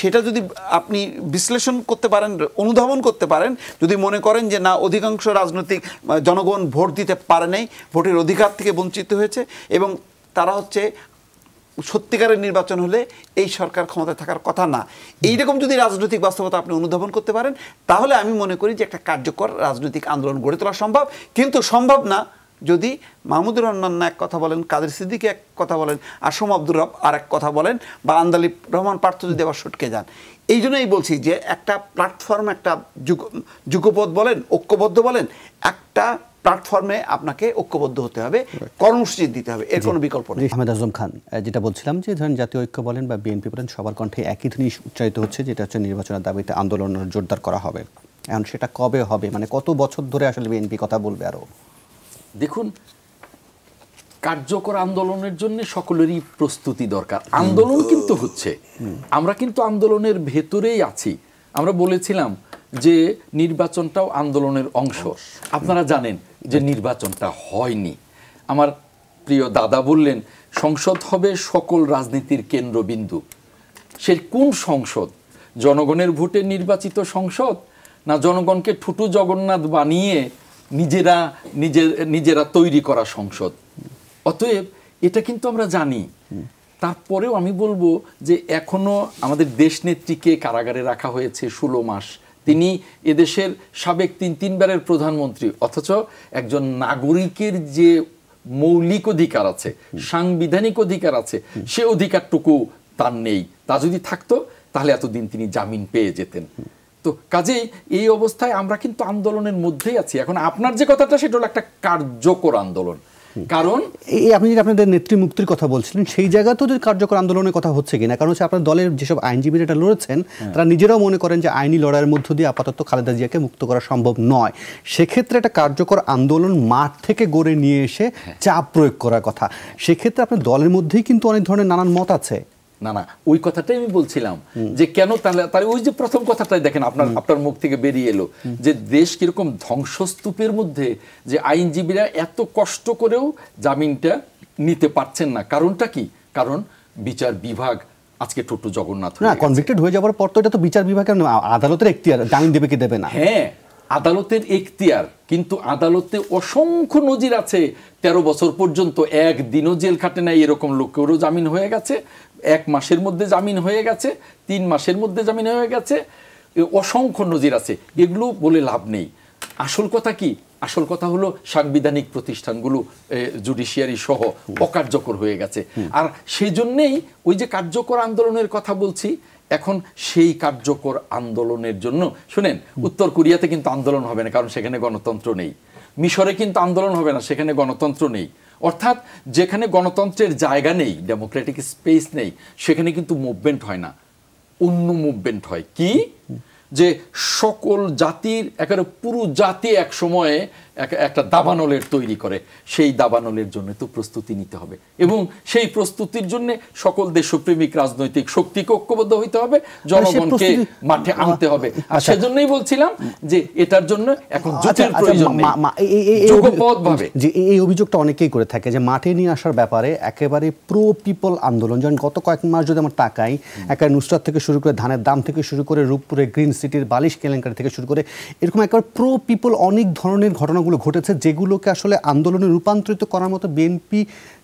সেটা যদি আপনি বিশ্লেষণ করতে পারেন, অনুধাবন করতে পারেন, যদি মনে করেন যে না অধিকাংশ রাজনৈতিক জনগণ ভোট দিতে পারে নাই, ভোটের অধিকার থেকে বঞ্চিত হয়েছে এবং তারা হচ্ছে সত্যিকারের নির্বাচন হলে এই সরকার ক্ষমতায় থাকার কথা না, এইরকম যদি রাজনৈতিক বাস্তবতা আপনি অনুধাবন করতে পারেন, তাহলে আমি মনে করি যে একটা কার্যকর রাজনৈতিক আন্দোলন গড়ে তোলা সম্ভব। কিন্তু সম্ভব না যদি মাহমুদুর রহমান এক কথা বলেন, কাদের সিদ্দিকী এক কথা বলেন, আসম আব্দুর রব আর এক কথা বলেন, বা আন্দালিব রহমান পার্থ যদি আবার সটকে যান। এই জন্যই বলছি যে একটা প্ল্যাটফর্ম, একটা যুগপথ বলেন, ঐক্যবদ্ধ বলেন, একটা প্ল্যাটফর্মে আপনাকে ঐক্যবদ্ধ হতে হবে, কর্মসূচি দিতে হবে, এর কোনো বিকল্প নেই। আহমেদ আজম খান, যেটা বলছিলাম যে ধরেন জাতীয় ঐক্য বলেন বা বিএনপি বলেন, সবার কণ্ঠে একই জিনিস উচ্চারিত হচ্ছে, যেটা হচ্ছে নির্বাচনের দাবিতে আন্দোলন জোরদার করা হবে। এখন সেটা কবে হবে, মানে কত বছর ধরে আসলে বিএনপি কথা বলবে? আরো দেখুন, কার্যকর আন্দোলনের জন্য সকলেরই প্রস্তুতি দরকার। আন্দোলন কিন্তু হচ্ছে, আমরা কিন্তু আন্দোলনের ভেতরেই আছি। আমরা বলেছিলাম যে নির্বাচনটাও আন্দোলনের অংশ। আপনারা জানেন যে নির্বাচনটা হয়নি। আমার প্রিয় দাদা বললেন সংসদ হবে সকল রাজনীতির কেন্দ্রবিন্দু। সে কোন সংসদ? জনগণের ভোটে নির্বাচিত সংসদ, না জনগণকে ঠুটু জগন্নাথ বানিয়ে নিজেরা তৈরি করা সংসদ? অতএব এটা কিন্তু আমরা জানি। তারপরেও আমি বলবো যে এখনো আমাদের দেশনেত্রীকে কারাগারে রাখা হয়েছে 16 মাস। তিনি এদেশের সাবেক তিনবারের প্রধানমন্ত্রী, অথচ একজন নাগরিকের যে মৌলিক অধিকার আছে, সাংবিধানিক অধিকার আছে, সে অধিকারটুকু তার নেই। তা যদি থাকতো তাহলে এতদিন তিনি জামিন পেয়ে যেতেন। তো কাজেই এই অবস্থায় আমরা কিন্তু আন্দোলনের মধ্যেই আছি। এখন আপনার যে কথাটা, সেটা হলো একটা কার্যকর আন্দোলন। কারণ এই আপনি যে আপনাদের নেত্রী মুক্তির কথা বলছিলেন, সেই জায়গাতেও যে কার্যকর আন্দোলনের কথা হচ্ছে কিনা, কারণ হচ্ছে আপনার দলের যেসব আইনজীবীরা এটা লড়েছেন, তারা নিজেরাও মনে করেন যে আইনি লড়াইয়ের মধ্য দিয়ে আপাতত খালেদা জিয়াকে মুক্ত করা সম্ভব নয়। সেক্ষেত্রে একটা কার্যকর আন্দোলন মাঠ থেকে গড়ে নিয়ে এসে চাপ প্রয়োগ করার কথা। সেক্ষেত্রে আপনার দলের মধ্যেই কিন্তু অনেক ধরনের নানান মত আছে। না, ওই কথাটাই আমি বলছিলাম যে কেন তাহলে ওই যে প্রথম কথাটাই দেখেন আপনার মুখ থেকে বেরিয়ে এলো যে দেশ কিরকম ধ্বংসস্তূপের মধ্যে, যে আইনজীবীরা এত কষ্ট করেও জামিনটা নিতে পারছেন না। কারণটা কি? কারণ বিচার বিভাগ আজকে টোটো জগন্নাথ না, কনভিক্টেড হয়ে যাওয়ার পর তো এটা তো বিচার বিভাগের আদালতের এখতিয়ার, জামিন দেবে কি দেবে না। হ্যাঁ, আদালতের এখতিয়ার, কিন্তু আদালতে অসংখ্য নজির আছে। 13 বছর পর্যন্ত একদিনও জেল খাটে নাই এরকম লোকেরও জামিন হয়ে গেছে, 1 মাসের মধ্যে জামিন হয়ে গেছে, 3 মাসের মধ্যে জামিন হয়ে গেছে, অসংখ্য নজির আছে। এগুলো বলে লাভ নেই। আসল কথা কি? আসল কথা হলো সাংবিধানিক প্রতিষ্ঠানগুলো জুডিশিয়ারি সহ অকার্যকর হয়ে গেছে। আর সেই জন্যেই ওই যে কার্যকর আন্দোলনের কথা বলছি, এখন সেই কার্যকর আন্দোলনের জন্য শুনেন, উত্তর কোরিয়াতে কিন্তু আন্দোলন হবে না, কারণ সেখানে গণতন্ত্র নেই। মিশরে কিন্তু আন্দোলন হবে না, সেখানে গণতন্ত্র নেই। অর্থাৎ যেখানে গণতন্ত্রের জায়গা নেই, ডেমোক্রেটিক স্পেস নেই, সেখানে কিন্তু মুভমেন্ট হয় না, অন্য মুভমেন্ট হয়। কি যে সকল জাতির একেবারে পুরো জাতি এক সময়ে একটা দাবানলের তৈরি করে, সেই দাবানলের জন্য তো প্রস্তুতি নিতে হবে, এবং সেই প্রস্তুতির জন্য সকল দেশপ্রেমিক রাজনৈতিক শক্তিকে ঐক্যবদ্ধ হইতে হবে, জনগণকে মাঠে আনতে হবে। আর সেজন্যই বলছিলাম যে এটার জন্য এখন জোটের প্রয়োজন নেই, যুগপৎভাবে। যে এই অভিযোগটা অনেকেই করে থাকে যে মাঠে নিয়ে আসার ব্যাপারে একেবারে প্রো পিপল আন্দোলন, যেমন গত কয়েক মাস যদি আমার তাকাই, একেবারে নুসরাত থেকে শুরু করে ধানের দাম থেকে শুরু করে রূপপুরে গ্রিন সিটির বালিশ কেলেঙ্কারি থেকে শুরু করে এরকম একেবারে প্রো পিপল অনেক ধরনের ঘটনাগুলো ঘটেছে, যেগুলোকে আসলে আন্দোলনে রূপান্তরিত করার মতো বিএনপি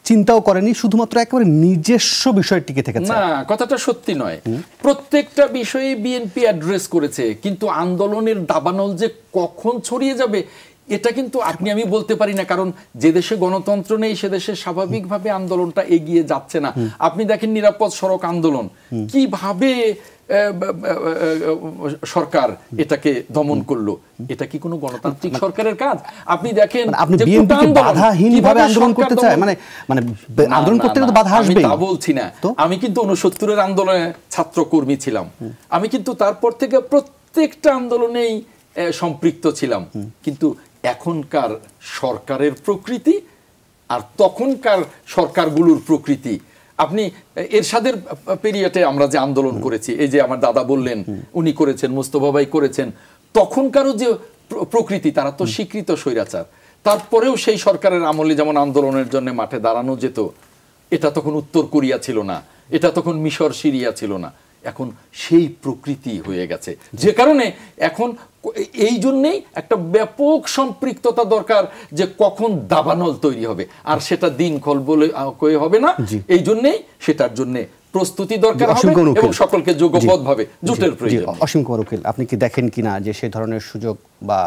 চিন্তাও করেনি, শুধুমাত্র একেবারে নিজস্ব বিষয়টিকে থেকেছে। না, কথাটা সত্যি নয়। প্রত্যেকটা বিষয়ে বিএনপি অ্যাড্রেস করেছে, কিন্তু আন্দোলনের দাবানল যে কখন ছড়িয়ে যাবে এটা কিন্তু আপনি আমি বলতে পারি না, কারণ যে দেশে গণতন্ত্র নেই সে দেশে স্বাভাবিকভাবে আন্দোলনটা এগিয়ে যাচ্ছে না। আপনি দেখেন নিরাপদ সড়ক আন্দোলন কিভাবে সরকার এটাকে দমন করলো, এটা কি কোনো গণতান্ত্রিক সরকারের কাজ? আপনি দেখেন আপনি বিএনপি বাধাহীনভাবে আন্দোলন করতে চায়, মানে আন্দোলন করতে গেলে তো বাধা আসবে। আমি তা বলছি না, আমি কিন্তু 69-এর আন্দোলনে ছাত্র কর্মী ছিলাম, আমি কিন্তু তারপর থেকে প্রত্যেকটা আন্দোলনেই সম্পৃক্ত ছিলাম, কিন্তু এখনকার সরকারের প্রকৃতি আর তখনকার সরকারগুলোর প্রকৃতি, আপনি এরশাদের পিরিয়ডে আমরা যে আন্দোলন করেছি, এই যে আমার দাদা বললেন উনি করেছেন, মুস্তফা ভাই করেছেন, তখনকারও যে প্রকৃতি, তারা তো স্বীকৃত স্বৈরাচার, তারপরেও সেই সরকারের আমলে যেমন আন্দোলনের জন্য মাঠে দাঁড়ানো যেত, এটা তখন উত্তর কোরিয়া ছিল না, এটা তখন মিশর সিরিয়া ছিল না, এখন সেই প্রকৃতি হয়ে গেছে। যে কারণে এখন এই জন্যেই একটা ব্যাপক সম্পৃক্ততা দরকার, যে কখন দাবানল তৈরি হবে, আর সেটা দিনক্ষণ বলে হবে না। এই জন্যই সেটার জন্য প্রস্তুতি দরকার হবে এবং সকলকে যোগ্যপদভাবে জোটের প্রয়োজন। অসীম কুমার উকিল, আপনি কি দেখেন কিনা যে সেই ধরনের সুযোগ বা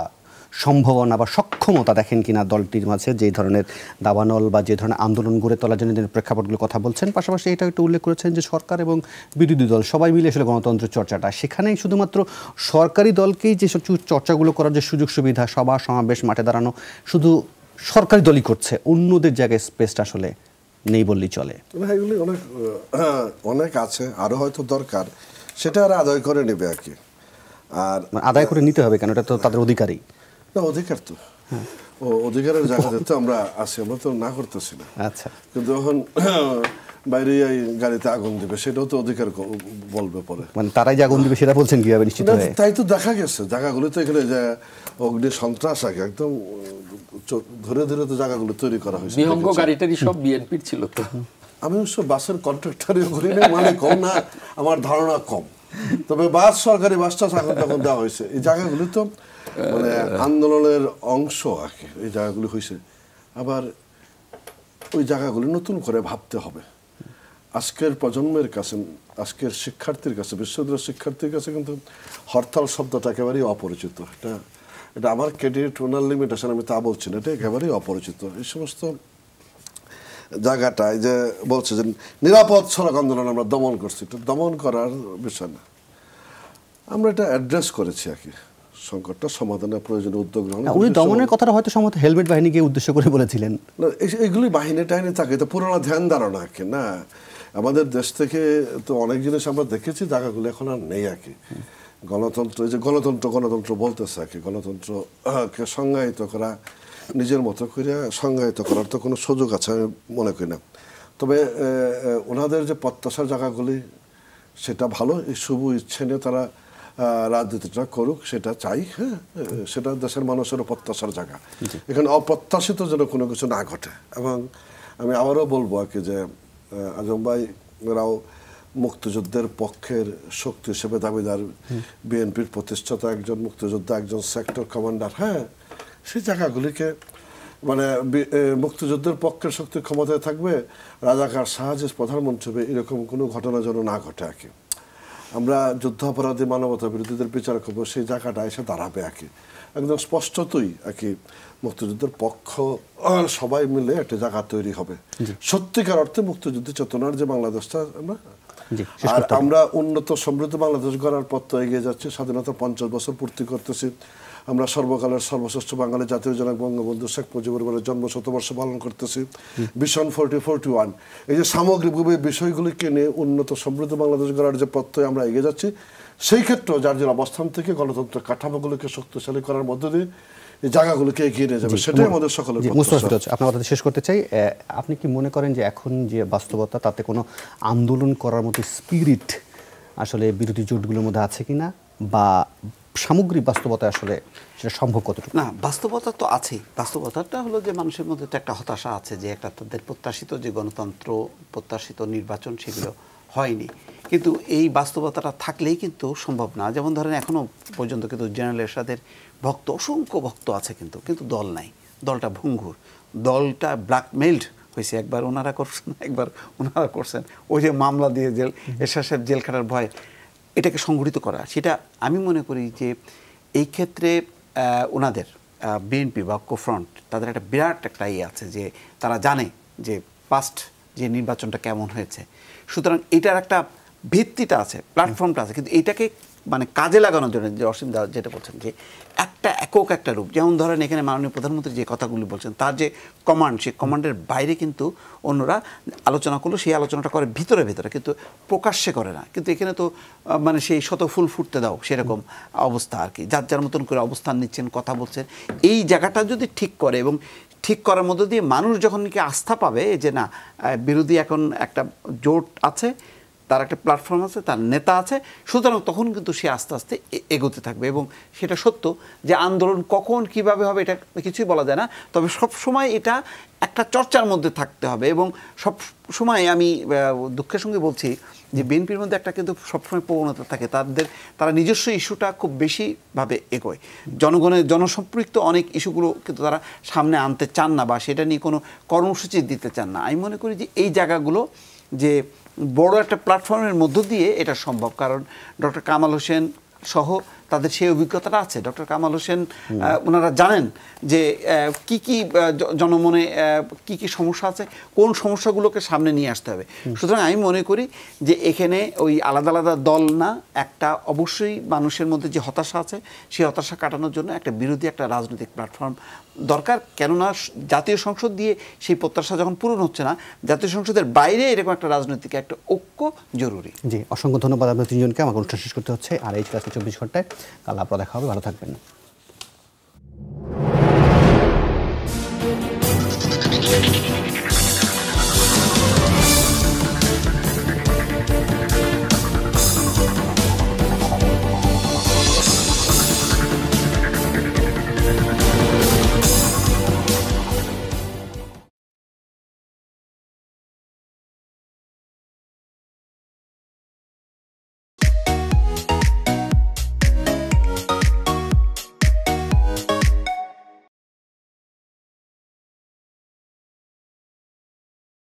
সম্ভাবনা বা সক্ষমতা দেখেন কিনা দলটির মাঝে, যে ধরনের দাবানল বা যে ধরনের আন্দোলন গড়ে তোলার জন্য প্রেক্ষাপটগুলোর কথা বলছেন? পাশাপাশি এটা একটু উল্লেখ করেছেন যে সরকার এবং বিরোধী দল সবাই মিলে আসলে গণতন্ত্রের চর্চাটা, সেখানেই শুধুমাত্র সরকারি দলকেই যে চর্চাগুলো করার যে সুযোগ সুবিধা, সভা সমাবেশ, মাঠে দাঁড়ানো, শুধু সরকারি দলই করছে, অন্যদের জায়গায় স্পেসটা আসলে নেই বললেই চলে। এগুলি অনেক আছে, আরো হয়তো দরকার, সেটা আর আদায় করে নেবে আর কি। আর আদায় করে নিতে হবে কেন? এটা তো তাদের অধিকারই। না, অধিকার তো অধিকারের জায়গাতে তো আমরা আছি, আমরা তো না করতেছি না। আচ্ছা, কিন্তু যখন বাইরে গাড়িতে আগুন দিবে সেটাও তো অধিকার বলবে পরে, মানে তারাই যে আগুন দিবে সেটা বলছেন কিভাবে নিশ্চিত হয়ে? তাই তো দেখা গেছে জায়গাগুলো তো এখানে যে অগ্নি সন্ত্রাস আগে একদম ধরে ধরে তো জায়গাগুলো তৈরি করা হয়েছে। বিহঙ্গ গাড়িটারি সব বিএনপির ছিল তো। আমি অবশ্য বাসের কন্ট্রাক্টরও করি না, মানে কম না, আমার ধারণা কম, তবে বাস সরকারি বাসটা এখন তখন দেওয়া হয়েছে। এই জায়গাগুলো তো মানে আন্দোলনের অংশ আর কি, এই জায়গাগুলো হয়েছে। আবার ওই জায়গাগুলো নতুন করে ভাবতে হবে। আজকের প্রজন্মের কাছে, আজকের শিক্ষার্থীর কাছে, বিশ্ববিদ্যালয়ের শিক্ষার্থীর কাছে কিন্তু হরতাল শব্দটা একেবারেই অপরিচিত। এটা আমার ক্রেডিট ওনার লিমিটেশন, আমি তা বলছি না, এটা একেবারেই অপরিচিত। এই সমস্ত জায়গাটায় যে বলছে যে নিরাপদ সড়ক আন্দোলন আমরা দমন করছি, এটা দমন করার বিষয় না, আমরা এটা অ্যাড্রেস করেছি আর কি, সংকটটা সমাধানের প্রয়োজনীয় উদ্যোগ গ্রহণ। উনি দমনের কথাটা হয়তো সম্ভবত হেলমেট বাহিনীকে উদ্দেশ্য করে বলেছিলেন। এগুলি বাহিনী টাহিনী থাকে, তো পুরোনো ধ্যান ধারণা আর কি না। আমাদের দেশ থেকে তো অনেক জিনিস আমরা দেখেছি, জায়গাগুলো এখন আর নেই আর কি। গণতন্ত্র, এই যে গণতন্ত্র বলতেছে আর কি, গণতন্ত্রকে সংজ্ঞায়িত করা, নিজের মতো করে সংজ্ঞায়িত করার তো কোনো সুযোগ আছে আমি মনে করি না। তবে ওনাদের যে প্রত্যাশার জায়গাগুলি সেটা ভালো, এই শুভ ইচ্ছে নিয়ে তারা রাজনীতিটা করুক, সেটা চাই। হ্যাঁ, সেটা দেশের মানুষেরও প্রত্যাশার জায়গা, এখানে অপ্রত্যাশিত যেন কোনো কিছু না ঘটে। এবং আমি আবারও বলবো আর কি যে আজম ভাই রাও মুক্তিযুদ্ধের পক্ষের শক্তি হিসেবে দাবিদার, বিএনপির প্রতিষ্ঠাতা একজন মুক্তিযোদ্ধা, একজন সেক্টর কমান্ডার। হ্যাঁ, সেই জায়গাগুলিকে মানে মুক্তিযুদ্ধের পক্ষের শক্তির ক্ষমতায় থাকবে, রাজাকার সাহায্যে প্রধানমন্ত্রী হবে, এরকম কোনো ঘটনা যেন না ঘটে আর কি। আমরা যুদ্ধাপরাধী, মানবতা বিরোধীদের বিচার করবো, সেই জায়গাটা এসে দাঁড়াবে আর কি। একদম স্পষ্টতই আর কি মুক্তিযুদ্ধের পক্ষ সবাই মিলে একটা জায়গা তৈরি হবে। সত্যিকার অর্থে মুক্তিযুদ্ধের চেতনার যে বাংলাদেশটা আমরা আর আমরা উন্নত সমৃদ্ধ বাংলাদেশ গড়ার পথ তো এগিয়ে যাচ্ছি, স্বাধীনতা 50 বছর পূর্তি করতেছি। আমরা সর্বকালের সর্বশ্রেষ্ঠ বাঙালি জাতীয় জনক বঙ্গবন্ধু শেখ মুজিবুর রহমানের জন্ম শতবর্ষ পালন করতেছি, ভিশন 4041। এই যে সামগ্রিকভাবে বিষয়গুলিকে নিয়ে উন্নত সমৃদ্ধ বাংলাদেশ গড়ার যে পথে আমরা এগিয়ে যাচ্ছি, সেই ক্ষেত্রেও যার যার অবস্থান থেকে গণতন্ত্রের কাঠামোগুলোকে শক্তিশালী করার মধ্য দিয়ে এই জায়গাগুলোকে এগিয়ে নিয়ে যাবে, সেটাই আমাদের সকলের। আপনার কথা শেষ করতে চাই, আপনি কি মনে করেন যে এখন যে বাস্তবতা তাতে কোনো আন্দোলন করার মতো স্পিরিট আসলে বিরোধী জোটগুলোর মধ্যে আছে কিনা, বা সামগ্রিক বাস্তবতা আসলে সেটা সম্ভব কতটুকু? না, বাস্তবতা তো আছেই। বাস্তবতাটা হলো যে মানুষের মধ্যে তো একটা হতাশা আছে যে একটা তাদের প্রত্যাশিত যে গণতন্ত্র, প্রত্যাশিত নির্বাচন সেগুলো হয়নি। কিন্তু এই বাস্তবতাটা থাকলেই কিন্তু সম্ভব না। যেমন ধরেন এখনও পর্যন্ত কিন্তু জেনারেল এরশাদের ভক্ত, অসংখ্য ভক্ত আছে, কিন্তু দল নাই, দলটা ভঙ্গুর, দলটা ব্ল্যাকমেইলড হয়েছে। একবার ওনারা করছেন, একবার ওনারা করছেন, ওই যে মামলা দিয়ে এরশাদ সাহেব জেল খাটার ভয়, এটাকে সংগঠিত করা, সেটা আমি মনে করি যে এই ক্ষেত্রে ওনাদের বিএনপি বা ঐক্যফ্রন্ট তাদের একটা বিরাট একটা আছে যে তারা জানে যে পাস্ট যে নির্বাচনটা কেমন হয়েছে, সুতরাং এটার একটা ভিত্তিটা আছে, প্ল্যাটফর্মটা আছে। কিন্তু এইটাকে মানে কাজে লাগানোর জন্য যে অসীম দা যেটা বলছেন যে একটা একক একটা রূপ, যেমন ধরেন এখানে মাননীয় প্রধানমন্ত্রী যে কথাগুলি বলছেন, তার যে কমান্ড, সেই কমান্ডের বাইরে কিন্তু অন্যরা আলোচনা করলো, সেই আলোচনাটা করে ভিতরে ভিতরে, কিন্তু প্রকাশ্যে করে না। কিন্তু এখানে তো মানে সেই শত ফুল ফুটতে দাও সেরকম অবস্থা আর কি, যার যার মতন করে অবস্থান নিচ্ছেন, কথা বলছেন। এই জায়গাটা যদি ঠিক করে এবং ঠিক করার মধ্য দিয়ে মানুষ যখন কি আস্থা পাবে যে না, বিরোধী এখন একটা জোট আছে, তার একটা প্ল্যাটফর্ম আছে, তার নেতা আছে, সুতরাং তখন কিন্তু সে আস্তে আস্তে এগোতে থাকবে। এবং সেটা সত্য যে আন্দোলন কখন কিভাবে হবে এটা কিছুই বলা যায় না, তবে সব সময় এটা একটা চর্চার মধ্যে থাকতে হবে। এবং সব সময় আমি দুঃখের সঙ্গে বলছি যে বিএনপির মধ্যে একটা কিন্তু সবসময় প্রবণতা থাকে, তারা নিজস্ব ইস্যুটা খুব বেশিভাবে এগোয়, জনগণের জনসম্পৃক্ত অনেক ইস্যুগুলো কিন্তু তারা সামনে আনতে চান না, বা সেটা নিয়ে কোনো কর্মসূচি দিতে চান না। আমি মনে করি যে এই জায়গাগুলো যে বড় একটা প্ল্যাটফর্মের মধ্য দিয়ে এটা সম্ভব, কারণ ডক্টর কামাল হোসেন সহ তাদের সেই অভিজ্ঞতাটা আছে। ডক্টর কামাল হোসেন ওনারা জানেন যে কি কি জনমনে কি কি সমস্যা আছে, কোন সমস্যাগুলোকে সামনে নিয়ে আসতে হবে। সুতরাং আমি মনে করি যে এখানে ওই আলাদা আলাদা দল না, একটা অবশ্যই মানুষের মধ্যে যে হতাশা আছে সেই হতাশা কাটানোর জন্য একটা বিরোধী একটা রাজনৈতিক প্ল্যাটফর্ম দরকার। কেননা জাতীয় সংসদ দিয়ে সেই প্রত্যাশা যখন পূরণ হচ্ছে না, জাতীয় সংসদের বাইরে এরকম একটা রাজনৈতিক একটা ঐক্য জরুরি। জি, অসংখ্য ধন্যবাদ আপনার তিনজনকে। আমাকে অনুষ্ঠান শেষ করতে হচ্ছে, আর এই 24 ঘন্টায় কাল আপনারা দেখা হবে, ভালো থাকবেন।